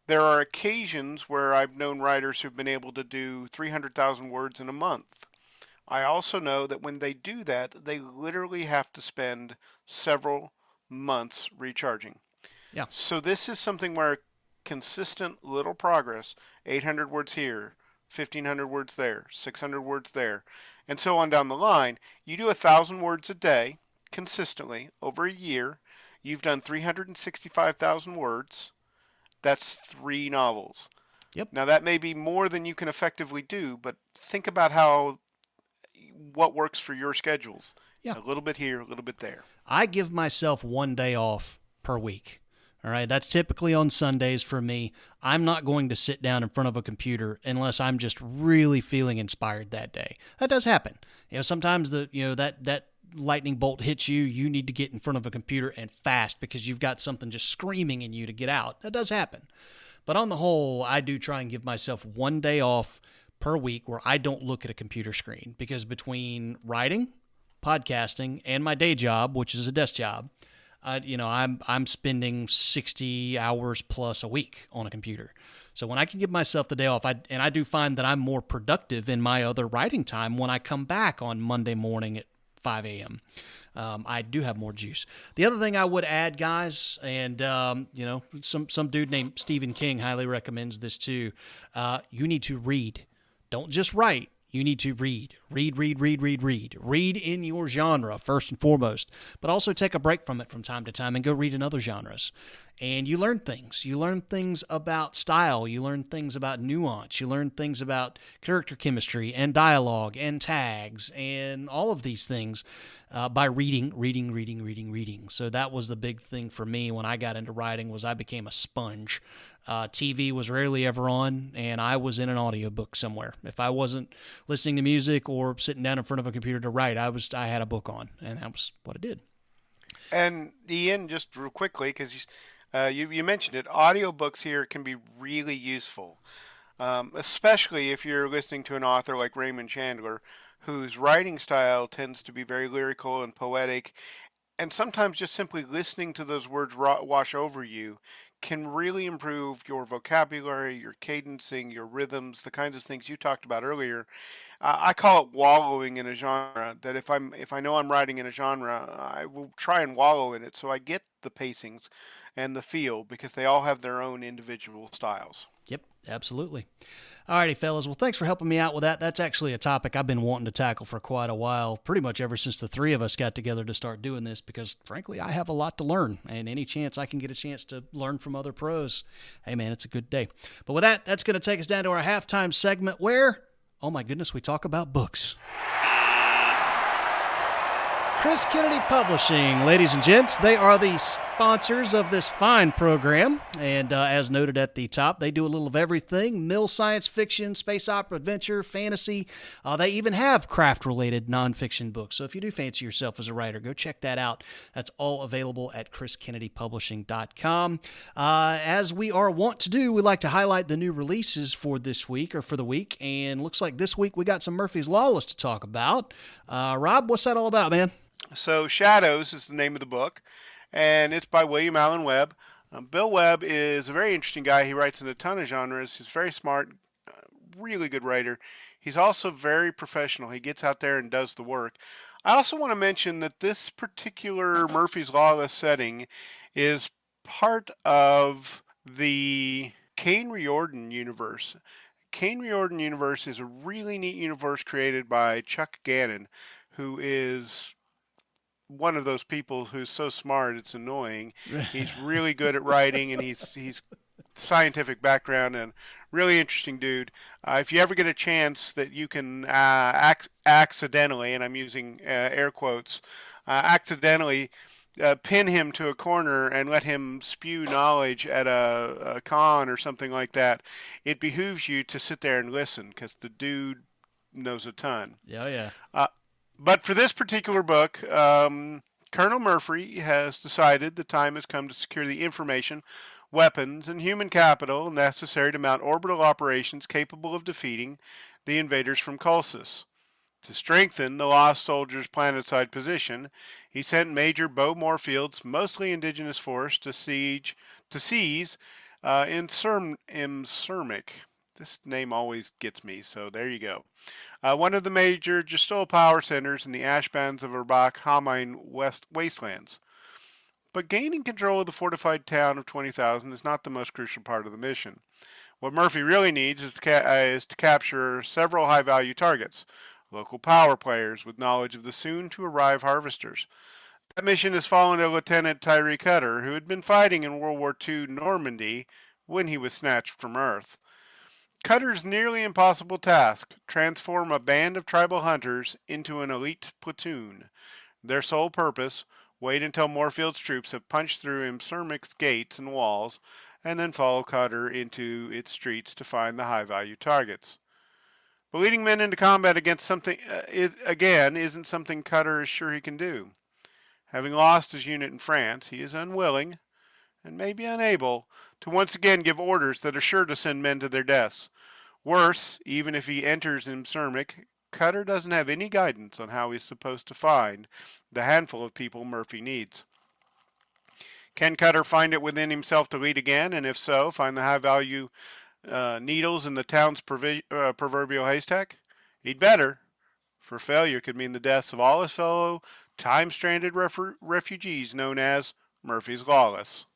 There are occasions where I've known writers who've been able to do 300,000 words in a month. I also know that when they do that, they literally have to spend several months recharging. Yeah. So this is something where consistent little progress, 800 words here, 1,500 words there, 600 words there, and so on down the line. You do 1,000 words a day consistently over a year. You've done 365,000 words. That's 3 novels. Yep. Now that may be more than you can effectively do, but think about what works for your schedules. Yeah. A little bit here, a little bit there. I give myself one day off per week. All right. That's typically on Sundays for me. I'm not going to sit down in front of a computer unless I'm just really feeling inspired that day. That does happen. You know, sometimes that lightning bolt hits you, you need to get in front of a computer and fast because you've got something just screaming in you to get out. That does happen. But on the whole, I do try and give myself one day off per week where I don't look at a computer screen, because between writing, podcasting, and my day job, which is a desk job, I'm spending 60 hours plus a week on a computer. So when I can give myself the day off, I do find that I'm more productive in my other writing time when I come back on Monday morning at 5 a.m. I do have more juice. The other thing I would add, guys, and some dude named Stephen King highly recommends this too. You need to read. Don't just write. You need to read. Read in your genre first and foremost, but also take a break from it from time to time and go read in other genres. And you learn things. You learn things about style. You learn things about nuance. You learn things about character chemistry and dialogue and tags and all of these things by reading. So that was the big thing for me when I got into writing, was I became a sponge. TV was rarely ever on, and I was in an audiobook somewhere. If I wasn't listening to music or sitting down in front of a computer to write, I had a book on, and that was what I did. And Ian, just real quickly, because you mentioned it, audiobooks here can be really useful, especially if you're listening to an author like Raymond Chandler, whose writing style tends to be very lyrical and poetic, and sometimes just simply listening to those words wash over you can really improve your vocabulary, your cadencing, your rhythms, the kinds of things you talked about earlier. I call it wallowing in a genre. That if I know I'm writing in a genre, I will try and wallow in it so I get the pacings and the feel, because they all have their own individual styles. Yep, absolutely. Alrighty, fellas. Well, thanks for helping me out with that. That's actually a topic I've been wanting to tackle for quite a while, pretty much ever since the three of us got together to start doing this, because frankly, I have a lot to learn, and any chance I can get a chance to learn from other pros, hey man, it's a good day. But with that, that's going to take us down to our halftime segment where, oh my goodness, we talk about books. Chris Kennedy Publishing, ladies and gents, they are the sponsors of this fine program, and as noted at the top, they do a little of everything: mill science fiction, space opera, adventure, fantasy. They even have craft-related nonfiction books, so if you do fancy yourself as a writer, go check that out. That's all available at chriskennedypublishing.com. As we are wont to do, we like to highlight the new releases for this week, or for the week, and looks like this week we got some Murphy's Lawless to talk about. Rob, what's that all about, man? So Shadows is the name of the book, and it's by William Alan Webb. Bill Webb is a very interesting guy. He writes in a ton of genres. He's very smart, really good writer. He's also very professional. He gets out there and does the work. I also want to mention that this particular Murphy's Lawless setting is part of the Kane Riordan universe. Kane Riordan universe is a really neat universe created by Chuck Gannon, who is one of those people who's so smart it's annoying. He's really good at writing, and he's scientific background and really interesting dude. If you ever get a chance that you can accidentally, and I'm using air quotes, accidentally pin him to a corner and let him spew knowledge at a con or something like that, it behooves you to sit there and listen, because the dude knows a ton. Yeah. But for this particular book, Colonel Murphy has decided the time has come to secure the information, weapons, and human capital necessary to mount orbital operations capable of defeating the invaders from Colsus. To strengthen the Lost Soldiers' planetside position, he sent Major Beau Morefield's mostly indigenous force to seize Imsermic. This name always gets me, so there you go. One of the major Gestalt power centers in the ash bands of Urbach Hamine wastelands. But gaining control of the fortified town of 20,000 is not the most crucial part of the mission. What Murphy really needs is to capture several high-value targets, local power players with knowledge of the soon-to-arrive harvesters. That mission has fallen to Lieutenant Tyree Cutter, who had been fighting in World War II Normandy when he was snatched from Earth. Cutter's nearly impossible task: transform a band of tribal hunters into an elite platoon. Their sole purpose: wait until Morefield's troops have punched through Imsermic's gates and walls, and then follow Cutter into its streets to find the high-value targets. But leading men into combat against something, isn't something Cutter is sure he can do. Having lost his unit in France, he is unwilling, and maybe unable, to once again give orders that are sure to send men to their deaths. Worse, even if he enters Imsermic, Cutter doesn't have any guidance on how he's supposed to find the handful of people Murphy needs. Can Cutter find it within himself to lead again, and if so, find the high-value needles in the town's proverbial haystack? He'd better, for failure could mean the deaths of all his fellow time-stranded refugees known as Murphy's Lawless.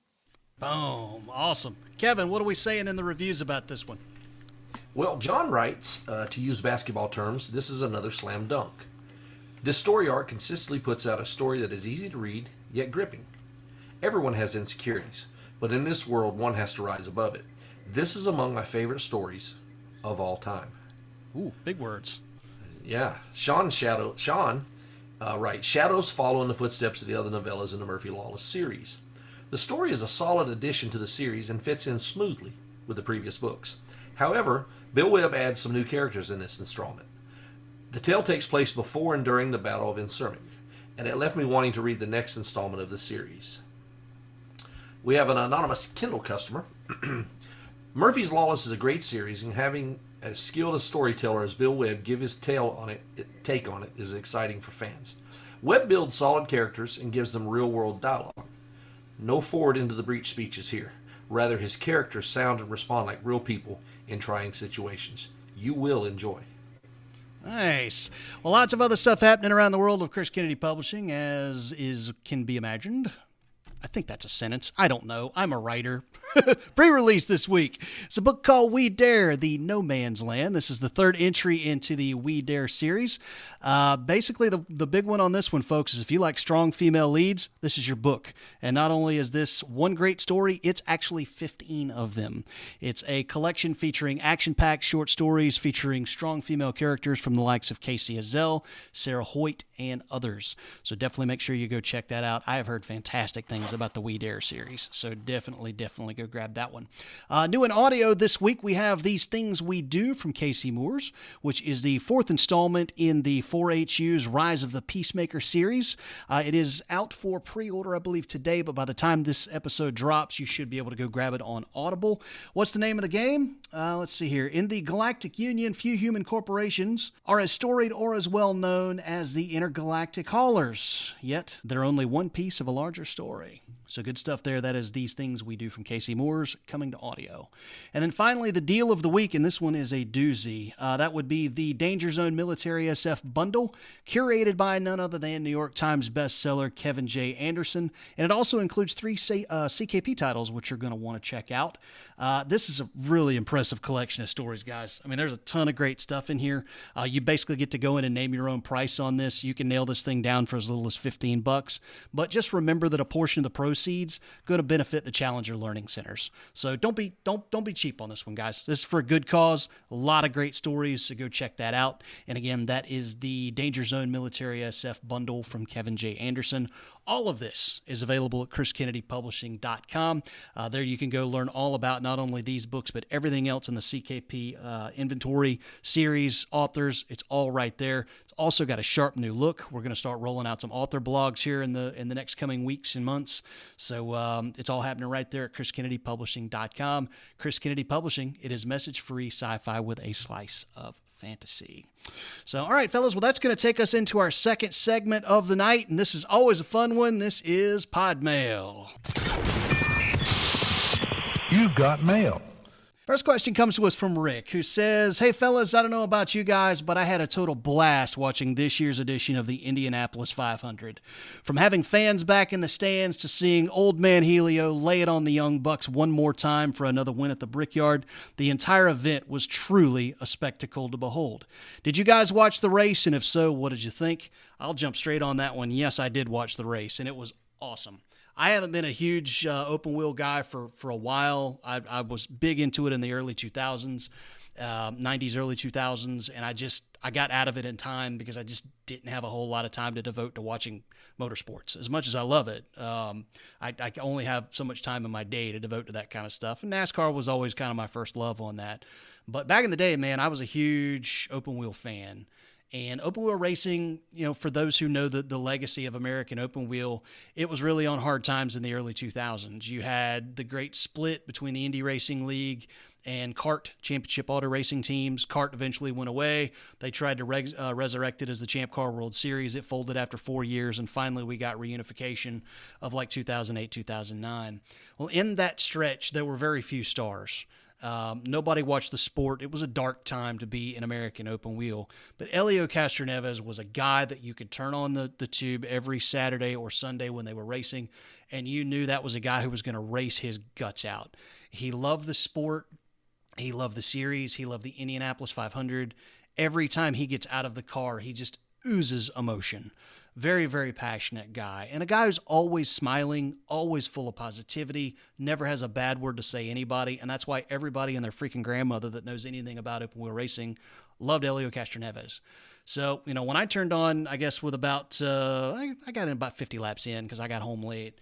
Boom. Awesome. Kevin, what are we saying in the reviews about this one? Well, John writes, to use basketball terms, this is another slam dunk. This story arc consistently puts out a story that is easy to read, yet gripping. Everyone has insecurities, but in this world, one has to rise above it. This is among my favorite stories of all time. Ooh, big words. Yeah. Sean writes, Shadows follow in the footsteps of the other novellas in the Murphy Lawless series. The story is a solid addition to the series and fits in smoothly with the previous books. However, Bill Webb adds some new characters in this installment. The tale takes place before and during the Battle of Insermic, and it left me wanting to read the next installment of the series. We have an anonymous Kindle customer. Murphy's Lawless is a great series, and having as skilled a storyteller as Bill Webb give his take on it is exciting for fans. Webb builds solid characters and gives them real-world dialogue. No forward into the breach speeches here. Rather, his characters sound and respond like real people in trying situations. You will enjoy. Nice. Well, lots of other stuff happening around the world of Chris Kennedy Publishing, can be imagined. I think that's a sentence. I don't know. I'm a writer. Pre-release this week. It's a book called We Dare, the No Man's Land. This is the third entry into the We Dare series. Basically, the big one on this one, folks, is if you like strong female leads, this is your book. And not only is this one great story, it's actually 15 of them. It's a collection featuring action-packed short stories featuring strong female characters from the likes of Casey Azell, Sarah Hoyt, and others. So definitely make sure you go check that out. I have heard fantastic things about the We Dare series, so definitely go grab that one. New in audio this week, we have These Things We Do from Casey Moores, which is the fourth installment in the 4HU's Rise of the Peacemaker series. It is out for pre-order, I believe, today, but by the time this episode drops, you should be able to go grab it on Audible. What's the name of the game? Let's see here. In the Galactic Union, few human corporations are as storied or as well known as the intergalactic haulers, yet they're only one piece of a larger story. So good stuff there. That is These Things We Do from Casey Moore's coming to audio. And then finally, the deal of the week, and this one is a doozy. That would be the Danger Zone Military SF Bundle, curated by none other than New York Times bestseller Kevin J. Anderson. And it also includes 3 CKP titles, which you're going to want to check out. This is a really impressive collection of stories, guys. I mean, there's a ton of great stuff in here. You basically get to go in and name your own price on this. You can nail this thing down for as little as $15. But just remember that a portion of the proceeds going to benefit the Challenger Learning Centers. So don't be cheap on this one, guys. This is for a good cause. A lot of great stories, so go check that out. And again, that is the Danger Zone Military SF Bundle from Kevin J. Anderson. All of this is available at chriskennedypublishing.com. There you can go learn all about not only these books, but everything else in the CKP inventory, series, authors. It's all right there. It's also got a sharp new look. We're going to start rolling out some author blogs here in the next coming weeks and months. So it's all happening right there at chriskennedypublishing.com. Chris Kennedy Publishing, it is message-free sci-fi with a slice of fantasy. So, all right, fellas, well, that's going to take us into our second segment of the night, and this is always a fun one. This is Pod Mail. You've got mail. First question comes to us from Rick, who says, "Hey, fellas, I don't know about you guys, but I had a total blast watching this year's edition of the Indianapolis 500. From having fans back in the stands to seeing Old Man Helio lay it on the Young Bucks one more time for another win at the Brickyard, the entire event was truly a spectacle to behold. Did you guys watch the race, and if so, what did you think?" I'll jump straight on that one. Yes, I did watch the race, and it was awesome. I haven't been a huge open wheel guy for a while. I was big into it in the early 2000s, 90s, early 2000s, and I got out of it in time because I just didn't have a whole lot of time to devote to watching motorsports. As much as I love it, I only have so much time in my day to devote to that kind of stuff. And NASCAR was always kind of my first love on that. But back in the day, man, I was a huge open wheel fan. And open wheel racing, for those who know the legacy of American open wheel, it was really on hard times in the early 2000s. You had the great split between the Indy Racing League and CART, Championship Auto Racing Teams. CART eventually went away. They tried to resurrect it as the Champ Car World Series. It folded after 4 years, and finally we got reunification of like 2008, 2009. Well, in that stretch, there were very few stars. Nobody watched the sport. It was a dark time to be an American open wheel. But Helio Castroneves was a guy that you could turn on the tube every Saturday or Sunday when they were racing, and you knew that was a guy who was going to race his guts out. He loved the sport. He loved the series. He loved the Indianapolis 500. Every time he gets out of the car, he just oozes emotion. Very, very passionate guy. And a guy who's always smiling, always full of positivity, never has a bad word to say anybody. And that's why everybody and their freaking grandmother that knows anything about open wheel racing loved Helio Castroneves. So, when I turned on, I guess with about, I got in about 50 laps in because I got home late.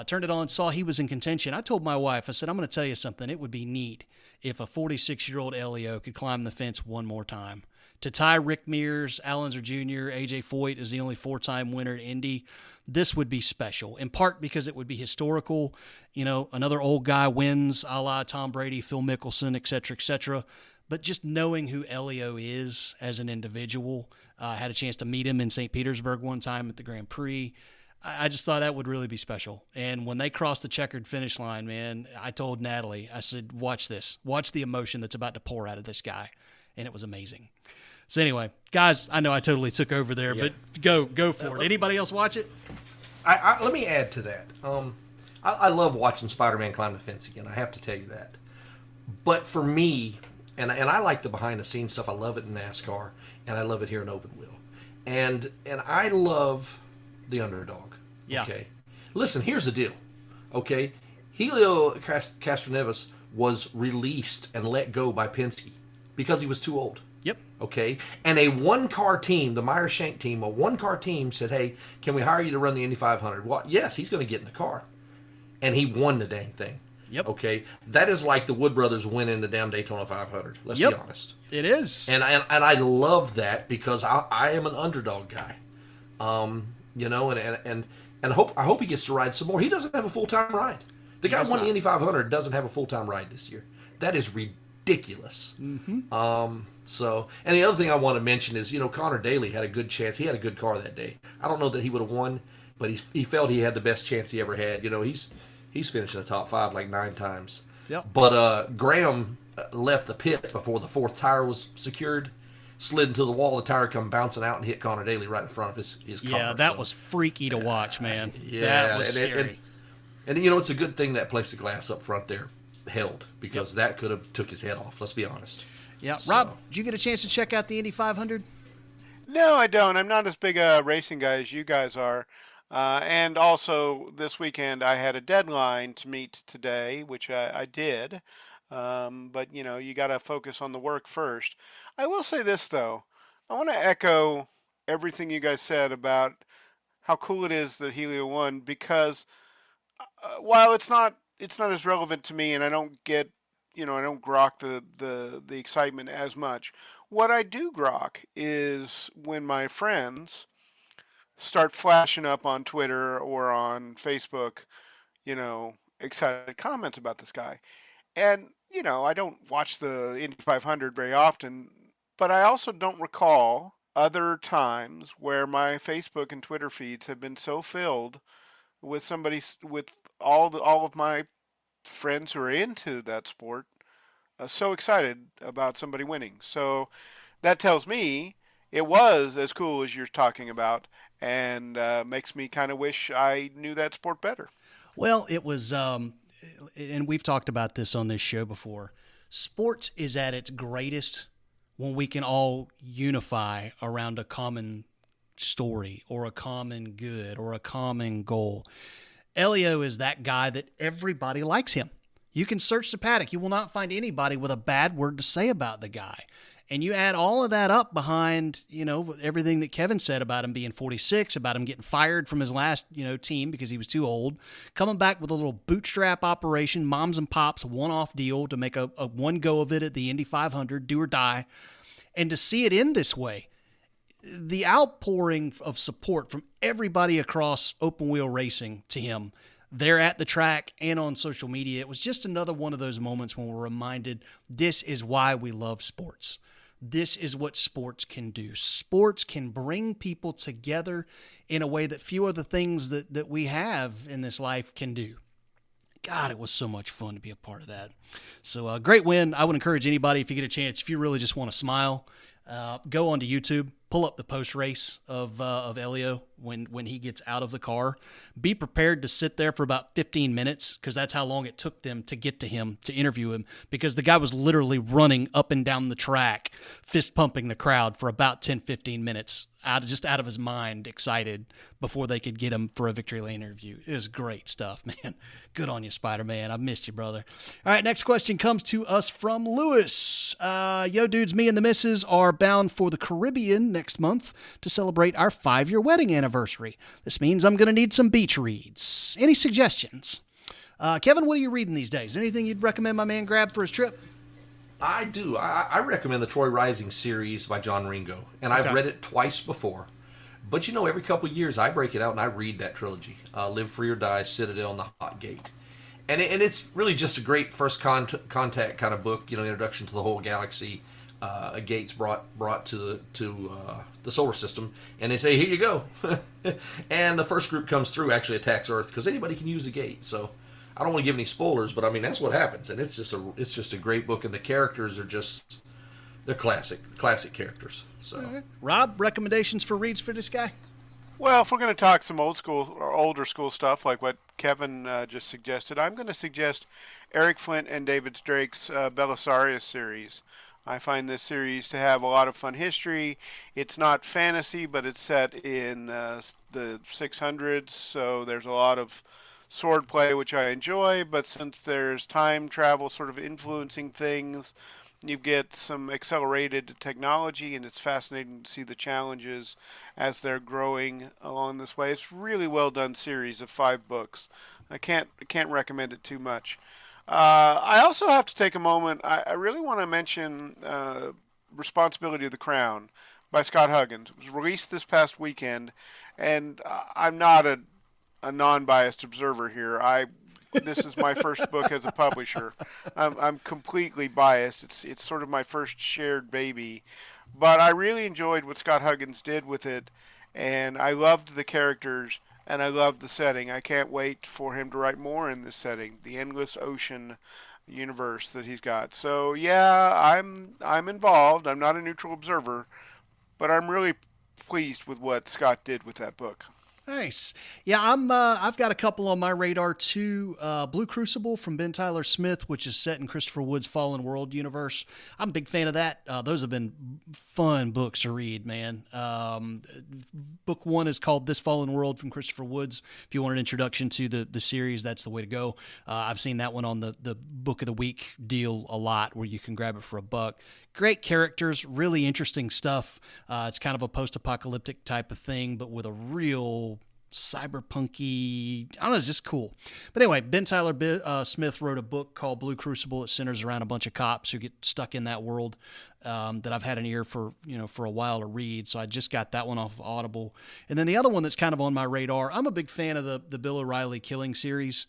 Turned it on, saw he was in contention. I told my wife, I said, I'm going to tell you something. It would be neat if a 46-year-old Helio could climb the fence one more time. To tie Rick Mears, Al Unser Jr., A.J. Foyt is the only 4-time winner at Indy, this would be special, in part because it would be historical. Another old guy wins, a la Tom Brady, Phil Mickelson, et cetera, but just knowing who Helio is as an individual, I had a chance to meet him in St. Petersburg one time at the Grand Prix. I just thought that would really be special. And when they crossed the checkered finish line, man, I told Natalie, I said, watch this. Watch the emotion that's about to pour out of this guy. And it was amazing. So anyway, guys, I know I totally took over there, but go for it. Anybody else watch it? Let me add to that. I love watching Spider-Man climb the fence again. I have to tell you that. But for me, and I like the behind-the-scenes stuff. I love it in NASCAR, and I love it here in open wheel. And I love the underdog. Yeah. Okay. Listen, here's the deal. Okay. Helio Castroneves was released and let go by Penske because he was too old. Yep. Okay. And a one-car team, the Meyer-Shank team, a one-car team said, hey, can we hire you to run the Indy 500? Well, yes, he's going to get in the car. And he won the dang thing. Yep. Okay. That is like the Wood brothers winning the damn Daytona 500. Let's be honest. It is. And I love that because I am an underdog guy. And I hope he gets to ride some more. He doesn't have a full-time ride. The guy who won the Indy 500 doesn't have a full-time ride this year. That is ridiculous. Mm-hmm. And the other thing I want to mention is, Conor Daly had a good chance. He had a good car that day. I don't know that he would have won but he felt he had the best chance he ever had. He's finished in the top 5 like 9 times. Yep. But Graham left the pit before the 4th tire was secured, slid into the wall. The tire come bouncing out and hit Conor Daly right in front of his car. Yeah, that was freaky to watch, man. Yeah, that was scary. And it's a good thing that plexiglass up front there held, because that could have took his head off. Let's be honest. Yeah, So, Rob, did you get a chance to check out the Indy 500? No, I don't. I'm not as big a racing guy as you guys are. And also, this weekend I had a deadline to meet today, which I did. But, you got to focus on the work first. I will say this, though. I want to echo everything you guys said about how cool it is that Helio won, because while it's not as relevant to me, and I don't get, I don't grok the excitement as much. What I do grok is when my friends start flashing up on Twitter or on Facebook, excited comments about this guy. And, I don't watch the Indy 500 very often, but I also don't recall other times where my Facebook and Twitter feeds have been so filled with all of my friends who are into that sport, so excited about somebody winning. So that tells me it was as cool as you're talking about, and makes me kind of wish I knew that sport better. Well, it was, and we've talked about this on this show before. Sports is at its greatest when we can all unify around a common story or a common good or a common goal. Elio is that guy that everybody likes him. You can search the paddock. You will not find anybody with a bad word to say about the guy. And you add all of that up behind, everything that Kevin said about him being 46, about him getting fired from his last, team because he was too old, coming back with a little bootstrap operation, moms and pops, one-off deal to make a one go of it at the Indy 500, do or die. And to see it end this way, the outpouring of support from everybody across open wheel racing to him there at the track and on social media, it was just another one of those moments when we're reminded this is why we love sports. This is what sports can do. Sports can bring people together in a way that few other things that we have in this life can do. God, it was so much fun to be a part of that. So great win. I would encourage anybody, if you get a chance, if you really just want to smile, go onto YouTube, pull up the post-race of Elio when he gets out of the car. Be prepared to sit there for about 15 minutes, because that's how long it took them to get to him, to interview him, because the guy was literally running up and down the track, fist-pumping the crowd for about 10, 15 minutes, out of his mind, excited, before they could get him for a Victory Lane interview. It was great stuff, man. Good on you, Spider-Man. I missed you, brother. All right, next question comes to us from Lewis. Yo, dudes, me and the missus are bound for the Caribbean next month to celebrate our 5-year wedding anniversary. This means I'm going to need some beach reads. Any suggestions? Kevin, what are you reading these days? Anything you'd recommend my man grab for his trip? I do. I recommend the Troy Rising series by John Ringo, and I've read it twice before. But every couple of years I break it out and I read that trilogy. Live Free or Die, Citadel, and The Hot Gate. And it's really just a great first contact kind of book, introduction to the whole galaxy. Gates brought to the solar system, and they say, here you go. And the first group comes through, actually attacks Earth, because anybody can use a gate. So I don't want to give any spoilers, but I mean, that's what happens. And it's just a great book, and the characters are they're classic characters. So right. Rob, recommendations for reads for this guy? Well, if we're going to talk some old school or older school stuff like what Kevin just suggested, I'm going to suggest Eric Flint and David Drake's Belisarius series. I find this series to have a lot of fun history. It's not fantasy, but it's set in the 600s, so there's a lot of sword play, which I enjoy. But since there's time travel sort of influencing things, you get some accelerated technology, and it's fascinating to see the challenges as they're growing along this way. It's a really well done series of 5 books. I can't recommend it too much. I also have to take a moment. I really want to mention Responsibility of the Crown by Scott Huggins. It was released this past weekend, and I'm not a non-biased observer here. This is my first book as a publisher. I'm completely biased. It's sort of my first shared baby, but I really enjoyed what Scott Huggins did with it, and I loved the characters. and I love the setting. I can't wait for him to write more in this setting, the endless ocean universe that he's got. So yeah, I'm involved. I'm not a neutral observer, but I'm really pleased with what Scott did with that book. Nice. Yeah, I've got a couple on my radar too. Blue Crucible from Ben Tyler Smith, which is set in Christopher Wood's Fallen World universe. I'm a big fan of that. Those have been fun books to read, man. Book 1 is called This Fallen World from Christopher Woods. If you want an introduction to the series, that's the way to go. I've seen that one on the Book of the Week deal a lot, where you can grab it for $1. Great characters, really interesting stuff. It's kind of a post-apocalyptic type of thing, but with a real cyberpunky, I don't know, it's just cool. But anyway, Ben Tyler Smith wrote a book called Blue Crucible. It centers around a bunch of cops who get stuck in that world that I've had an ear for a while to read. So I just got that one off of Audible. And then the other one that's kind of on my radar, I'm a big fan of the Bill O'Reilly Killing series.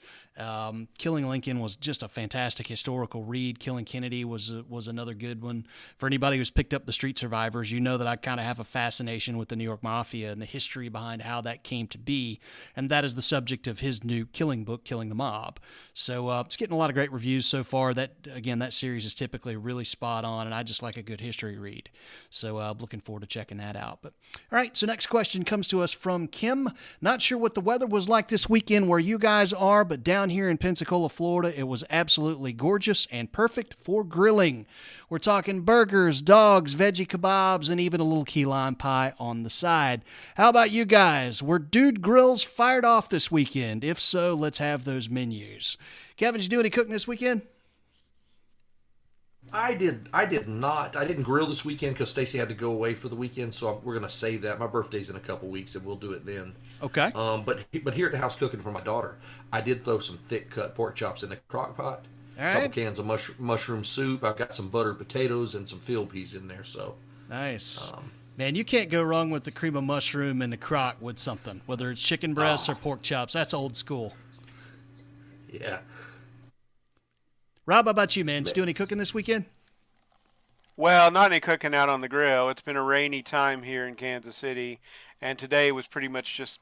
Killing Lincoln was just a fantastic historical read. Killing Kennedy was another good one. For anybody who's picked up the Street Survivors, you know that I kind of have a fascination with the New York Mafia and the history behind how that came to be, and that is the subject of his new Killing book, Killing the Mob. So it's getting a lot of great reviews so far. That series is typically really spot on, and I just like a good history read. So I'm looking forward to checking that out. But all right, so next question comes to us from Kim. Not sure what the weather was like this weekend where you guys are, but down here in Pensacola, Florida, it was absolutely gorgeous and perfect for grilling. We're talking burgers, dogs, veggie kebabs, and even a little key lime pie on the side. How about you guys? Were Dude Grills fired off this weekend? If so, let's have those menus. Kevin, did you do any cooking this weekend? I did not. I didn't grill this weekend because Stacy had to go away for the weekend, so we're going to save that. My birthday's in a couple weeks, and we'll do it then. Okay. But here at the house cooking for my daughter, I did throw some thick cut pork chops in the crock pot. All right. A couple cans of mushroom soup. I've got some buttered potatoes and some field peas in there. So nice. Man, you can't go wrong with the cream of mushroom in the crock with something, whether it's chicken breasts or pork chops. That's old school. Yeah. Rob, how about you, man? Did you do any cooking this weekend? Well, not any cooking out on the grill. It's been a rainy time here in Kansas City, and today was pretty much just,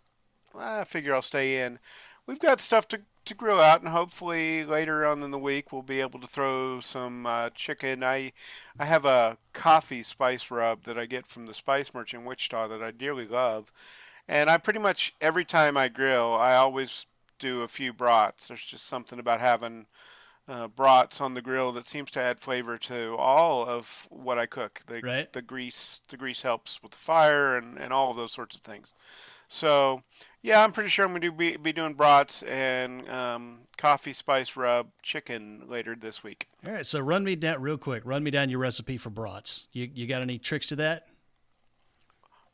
I figure I'll stay in. We've got stuff to grill out, and hopefully later on in the week we'll be able to throw some chicken. I have a coffee spice rub that I get from the Spice Merchant in Wichita that I dearly love, and I pretty much, every time I grill, I always do a few brats. There's just something about having brats on the grill that seems to add flavor to all of what I cook. The grease helps with the fire and all of those sorts of things. So yeah, I'm pretty sure I'm going to be doing brats and coffee spice rub chicken later this week. All right, so run me down real quick. Run me down your recipe for brats. You got any tricks to that?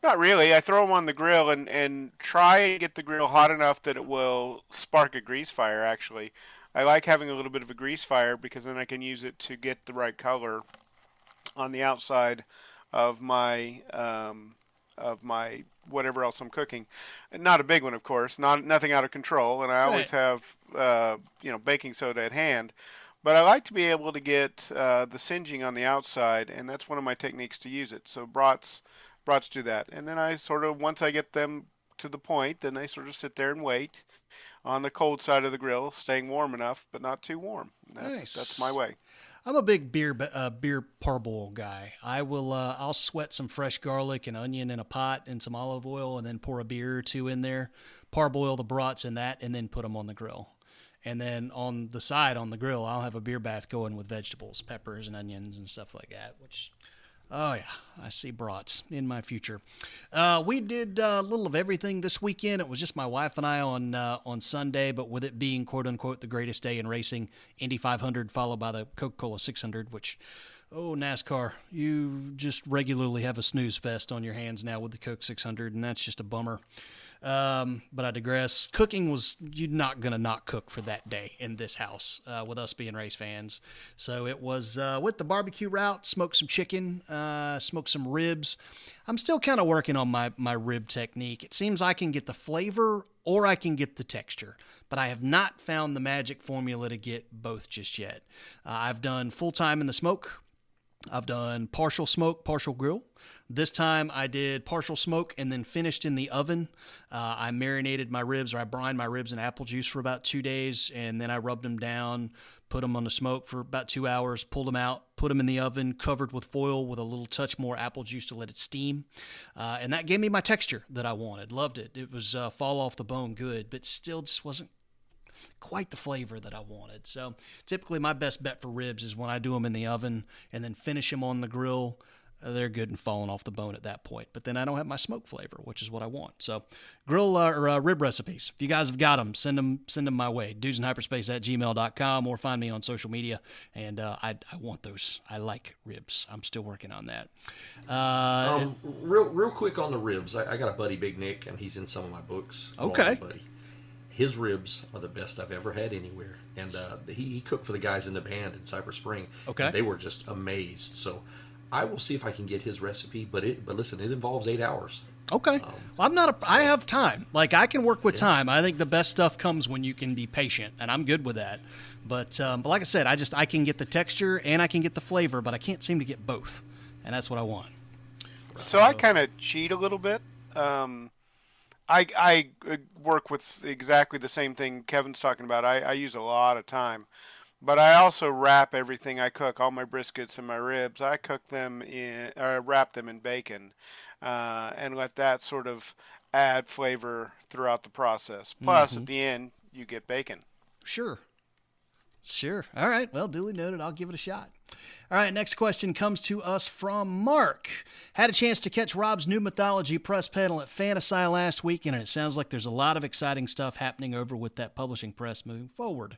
Not really. I throw them on the grill and try and get the grill hot enough that it will spark a grease fire, actually. I like having a little bit of a grease fire because then I can use it to get the right color on the outside of my whatever else I'm cooking. And not a big one, of course. Nothing out of control. And I always have baking soda at hand. But I like to be able to get the singeing on the outside, and that's one of my techniques to use it. So brats do that. And then I sort of, once I get them to the point, then I sort of sit there and wait on the cold side of the grill, staying warm enough, but not too warm. That's my way. I'm a big beer parboil guy. I'll sweat some fresh garlic and onion in a pot and some olive oil, and then pour a beer or two in there, parboil the brats in that, and then put them on the grill. And then on the side on the grill, I'll have a beer bath going with vegetables, peppers and onions and stuff like that, which, oh yeah, I see brats in my future. We did a little of everything this weekend. It was just my wife and I on Sunday, but with it being quote unquote the greatest day in racing, Indy 500 followed by the Coca-Cola 600, which, oh, NASCAR, you just regularly have a snooze fest on your hands now with the Coke 600, and that's just a bummer. But I digress. Cooking was, you're not going to not cook for that day in this house, with us being race fans. So it was, with the barbecue route, smoked some chicken, smoked some ribs. I'm still kind of working on my rib technique. It seems I can get the flavor or I can get the texture, but I have not found the magic formula to get both just yet. I've done full time in the smoke. I've done partial smoke, partial grill. This time I did partial smoke and then finished in the oven. I marinated my ribs, or I brined my ribs in apple juice for about 2 days, and then I rubbed them down, put them on the smoke for about 2 hours, pulled them out, put them in the oven, covered with foil with a little touch more apple juice to let it steam. And that gave me my texture that I wanted. Loved it. It was fall off the bone good, but still just wasn't quite the flavor that I wanted. So typically my best bet for ribs is when I do them in the oven and then finish them on the grill. They're good and falling off the bone at that point. But then I don't have my smoke flavor, which is what I want. So grill or rib recipes, if you guys have got them, send them my way. dudesinhyperspace@gmail.com, or find me on social media. And I want those. I like ribs. I'm still working on that. Real quick on the ribs. I got a buddy, Big Nick, and he's in some of my books. Okay. Buddy. His ribs are the best I've ever had anywhere. And he cooked for the guys in the band in Cypress Spring. Okay. And they were just amazed. So I will see if I can get his recipe, but listen, it involves 8 hours. Okay. Well, I have time. Like, I can work with time. I think the best stuff comes when you can be patient, and I'm good with that. But like I said, I can get the texture and I can get the flavor, but I can't seem to get both, and that's what I want. So I kind of cheat a little bit. I work with exactly the same thing Kevin's talking about. I use a lot of time. But I also wrap everything I cook, all my briskets and my ribs. I wrap them in bacon, and let that sort of add flavor throughout the process. Plus, at the end, you get bacon. Sure. All right. Well, duly noted. I'll give it a shot. All right, next question comes to us from Mark. Had a chance to catch Rob's new mythology press panel at FantaSci last weekend, and it sounds like there's a lot of exciting stuff happening over with that publishing press moving forward.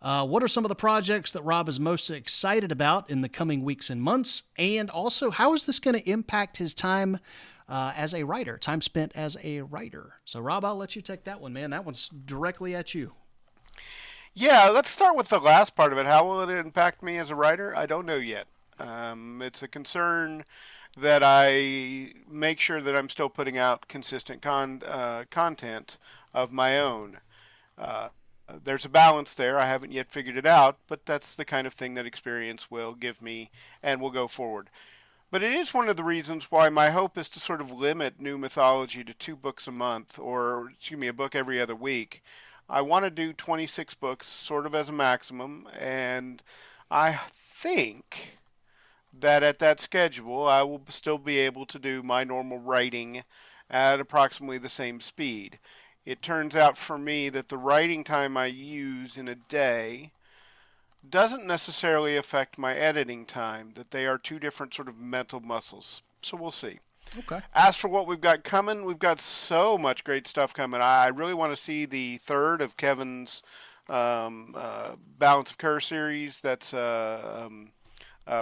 What are some of the projects that Rob is most excited about in the coming weeks and months? And also, how is this going to impact his time as a writer, time spent as a writer? So, Rob, I'll let you take that one, man. That one's directly at you. Yeah, let's start with the last part of it. How will it impact me as a writer? I don't know yet. It's a concern that I make sure that I'm still putting out consistent content of my own. There's a balance there. I haven't yet figured it out, but that's the kind of thing that experience will give me and will go forward. But it is one of the reasons why my hope is to sort of limit new mythology to 2 books a month, or a book every other week. I want to do 26 books sort of as a maximum, and I think that at that schedule I will still be able to do my normal writing at approximately the same speed. It turns out for me that the writing time I use in a day doesn't necessarily affect my editing time, that they are 2 different sort of mental muscles. So we'll see. Okay. As for what we've got coming, we've got so much great stuff coming. I really want to see the 3rd of Kevin's Balance of Curse series that's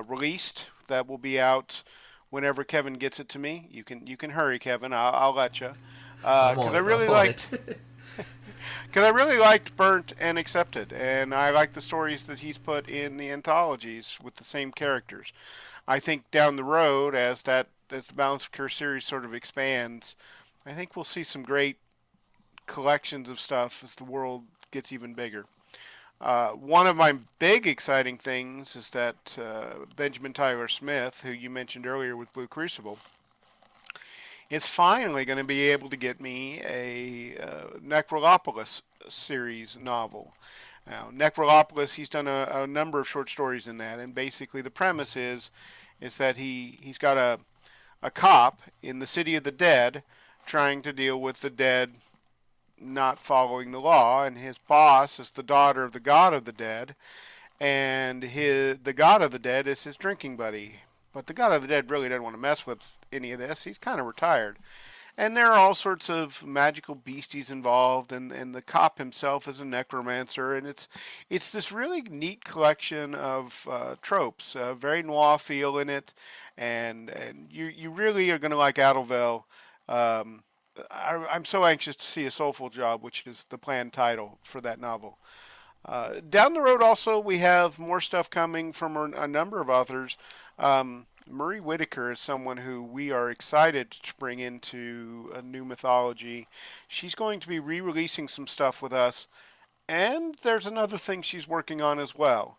released. That will be out whenever Kevin gets it to me. You can hurry, Kevin. I'll let you. Because I really liked Burnt and Accepted, and I like the stories that he's put in the anthologies with the same characters. I think down the road, as the Balance of Curse series sort of expands, I think we'll see some great collections of stuff as the world gets even bigger. One of my big exciting things is that Benjamin Tyler Smith, who you mentioned earlier with Blue Crucible, is finally going to be able to get me a Necrolopolis series novel. Now, Necrolopolis, he's done a number of short stories in that, and basically the premise is that he's got a cop in the city of the dead trying to deal with the dead not following the law, and his boss is the daughter of the god of the dead, and the god of the dead is his drinking buddy. But the god of the dead really doesn't want to mess with any of this. He's kind of retired. And there are all sorts of magical beasties involved, and the cop himself is a necromancer, and it's this really neat collection of tropes, very noir feel in it, and you really are going to like Addelville. I'm so anxious to see A Soulful Job, which is the planned title for that novel. Down the road also, we have more stuff coming from a number of authors. Murray Whitaker is someone who we are excited to bring into a new mythology. She's going to be re-releasing some stuff with us, and there's another thing she's working on as well.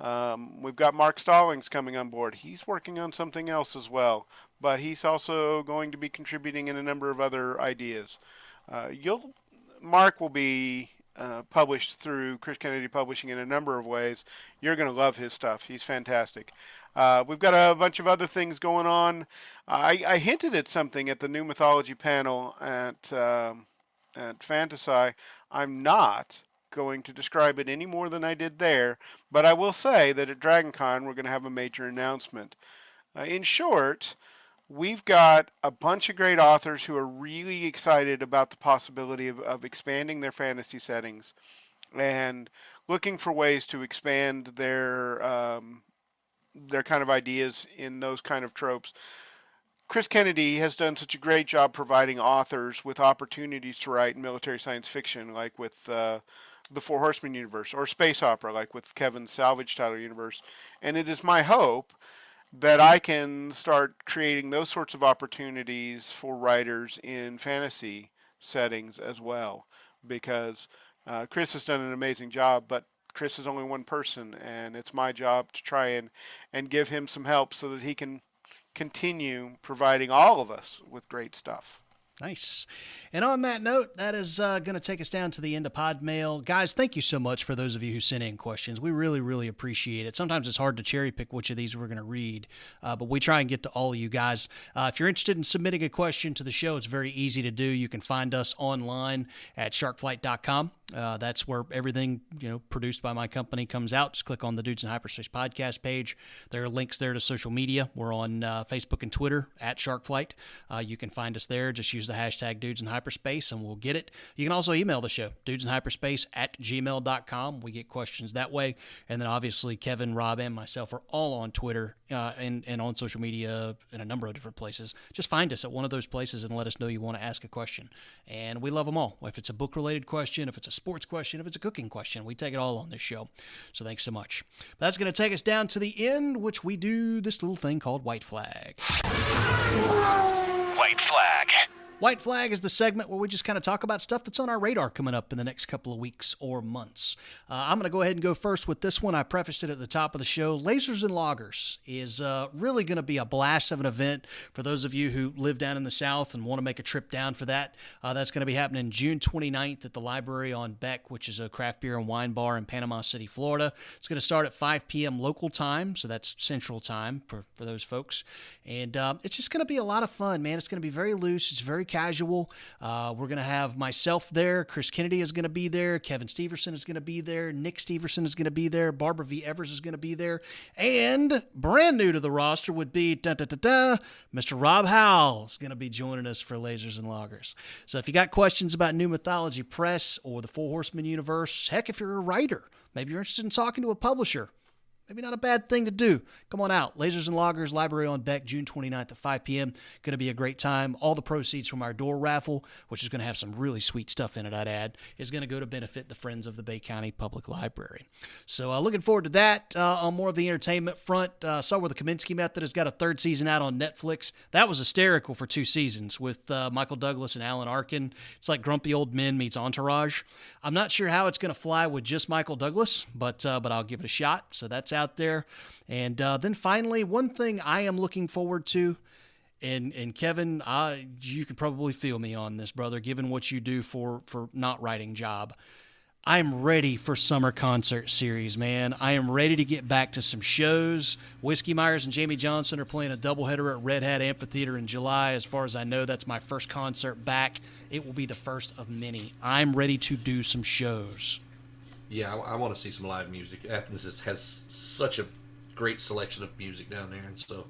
We've got Mark Stallings coming on board. He's working on something else as well, but he's also going to be contributing in a number of other ideas. Mark will be published through Chris Kennedy Publishing in a number of ways. You're going to love his stuff. He's fantastic. We've got a bunch of other things going on. I hinted at something at the new mythology panel at FantaSci. I'm not going to describe it any more than I did there, but I will say that at DragonCon we're going to have a major announcement. In short, we've got a bunch of great authors who are really excited about the possibility of expanding their fantasy settings and looking for ways to expand their kind of ideas in those kind of tropes. Chris Kennedy has done such a great job providing authors with opportunities to write military science fiction, like with the Four Horsemen universe, or space opera, like with Kevin's Salvage title universe. And it is my hope that I can start creating those sorts of opportunities for writers in fantasy settings as well, because Chris has done an amazing job, but Chris is only one person, and it's my job to try and give him some help so that he can continue providing all of us with great stuff. Nice. And on that note, that is going to take us down to the end of pod mail. Guys, thank you so much for those of you who sent in questions. We really, really appreciate it. Sometimes it's hard to cherry pick which of these we're going to read, but we try and get to all of you guys. If you're interested in submitting a question to the show, it's very easy to do. You can find us online at sharkflight.com. That's where everything produced by my company comes out. Just click on the Dudes in Hyperspace podcast page. There are links there to social media. We're on Facebook and Twitter at Sharkflight. You can find us there. Just use the hashtag Dudes in Hyperspace and we'll get it. You can also email the show, dudesinhyperspace@gmail.com. We get questions that way. And then obviously Kevin, Rob, and myself are all on Twitter and on social media in a number of different places. Just find us at one of those places and let us know you want to ask a question. And we love them all. If it's a book-related question, if it's a sports question, if it's a cooking question, we take it all on this show. So thanks so much. That's going to take us down to the end, which we do this little thing called White Flag. White Flag. White Flag is the segment where we just kind of talk about stuff that's on our radar coming up in the next couple of weeks or months. I'm going to go ahead and go first with this one. I prefaced it at the top of the show. Lasers and Loggers is really going to be a blast of an event for those of you who live down in the South and want to make a trip down for that. That's going to be happening June 29th at the Library on Beck, which is a craft beer and wine bar in Panama City, Florida. It's going to start at 5 p.m. local time, so that's Central Time for those folks. And it's just going to be a lot of fun, man. It's going to be very loose. It's very casual. We're going to have myself there. Chris Kennedy is going to be there. Kevin Steverson is going to be there. Nick Steverson is going to be there. Barbara V. Evers is going to be there. And brand new to the roster would be Mr. Rob Howell is going to be joining us for Lasers and Loggers. So if you got questions about New Mythology Press or the Four Horsemen universe, heck, if you're a writer, maybe you're interested in talking to a publisher, maybe not a bad thing to do. Come on out. Lasers and Loggers, Library on Beck, June 29th at 5 p.m. Going to be a great time. All the proceeds from our door raffle, which is going to have some really sweet stuff in it, I'd add, is going to go to benefit the Friends of the Bay County Public Library. So looking forward to that. On more of the entertainment front, saw where the Kaminsky Method has got a third season out on Netflix. That was hysterical for 2 seasons with Michael Douglas and Alan Arkin. It's like Grumpy Old Men meets Entourage. I'm not sure how it's going to fly with just Michael Douglas, but I'll give it a shot. So that's out there. And then finally, one thing I am looking forward to, and Kevin, you can probably feel me on this, brother, given what you do for not writing job. I'm ready for summer concert series, man. I am ready to get back to some shows. Whiskey Myers and Jamie Johnson are playing a doubleheader at Red Hat Amphitheater in July. As far as I know, that's my first concert back. It will be the first of many. I'm ready to do some shows. Yeah, I want to see some live music. Athens has such a great selection of music down there, and so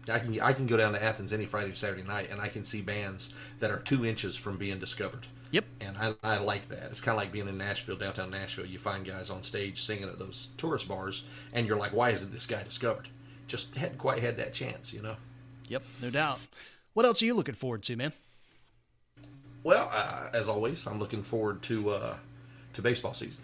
I can go down to Athens any Friday or Saturday night, and I can see bands that are 2 inches from being discovered. Yep. And I like that. It's kind of like being in Nashville, downtown Nashville. You find guys on stage singing at those tourist bars, and you're like, why isn't this guy discovered? Just hadn't quite had that chance, you know? Yep, no doubt. What else are you looking forward to, man? Well, as always, I'm looking forward to baseball season.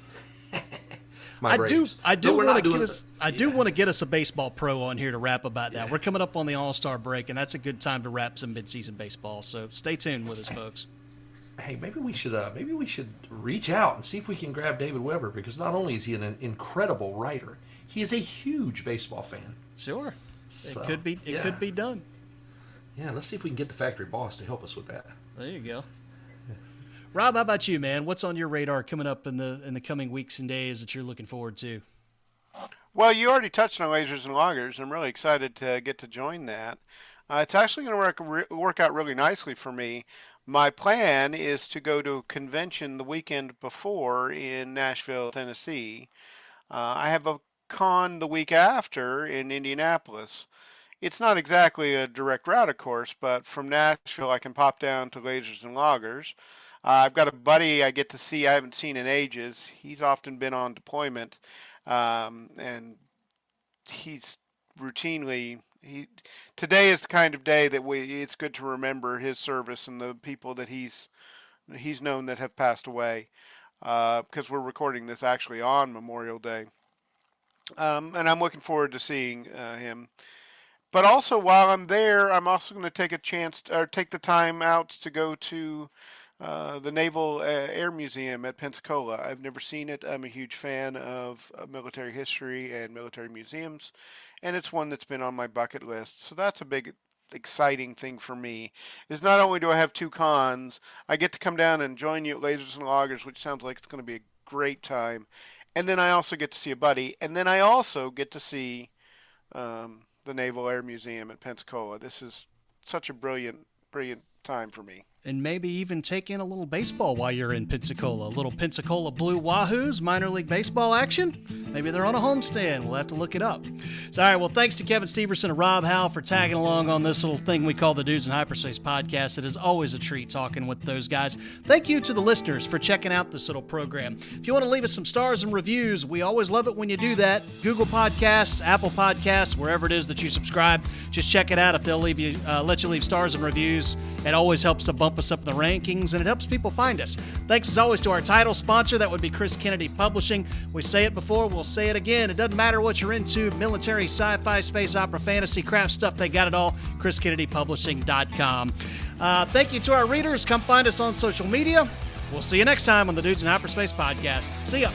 I do want to get us a baseball pro on here to rap about that. We're coming up on the All-Star break, and that's a good time to wrap some midseason baseball. So stay tuned with us, folks. Hey, maybe we should reach out and see if we can grab David Weber, because not only is he an incredible writer, he is a huge baseball fan. Sure. So, it could be done. Yeah, let's see if we can get the factory boss to help us with that. There you go. Rob, how about you, man? What's on your radar coming up in the coming weeks and days that you're looking forward to? Well, you already touched on Lasers and Loggers. I'm really excited to get to join that. It's actually going to work out really nicely for me. My plan is to go to a convention the weekend before in Nashville, Tennessee. I have a con the week after in Indianapolis. It's not exactly a direct route, of course, but from Nashville I can pop down to Lasers and Loggers. I've got a buddy I get to see I haven't seen in ages. He's often been on deployment, and he's routinely... Today is the kind of day that it's good to remember his service and the people that he's known that have passed away, because we're recording this actually on Memorial Day, and I'm looking forward to seeing him. But also while I'm there, I'm also going to take the time out to go to the Naval Air Museum at Pensacola. I've never seen it. I'm a huge fan of military history and military museums, and it's one that's been on my bucket list. So that's a big, exciting thing for me, is not only do I have two cons, I get to come down and join you at Lasers and Loggers, which sounds like it's going to be a great time, and then I also get to see a buddy, and then I also get to see the Naval Air Museum at Pensacola. This is such a brilliant time for me. And maybe even take in a little baseball while you're in Pensacola. A little Pensacola Blue Wahoos, minor league baseball action. Maybe they're on a homestand. We'll have to look it up. So, all right, well, thanks to Kevin Steverson and Rob Howell for tagging along on this little thing we call the Dudes in Hyperspace podcast. It is always a treat talking with those guys. Thank you to the listeners for checking out this little program. If you want to leave us some stars and reviews, we always love it when you do that. Google Podcasts, Apple Podcasts, wherever it is that you subscribe, just check it out. If they'll let you leave stars and reviews, it always helps to bump us up in the rankings, and it helps people find us. Thanks as always to our title sponsor. That would be Chris Kennedy Publishing. We say it before, we'll say it again. It doesn't matter what you're into, military, sci-fi, space opera, fantasy, craft stuff, they got it all. ChrisKennedyPublishing.com. Thank you to our readers. Come find us on social media. We'll see you next time on the Dudes in Hyperspace podcast. See ya.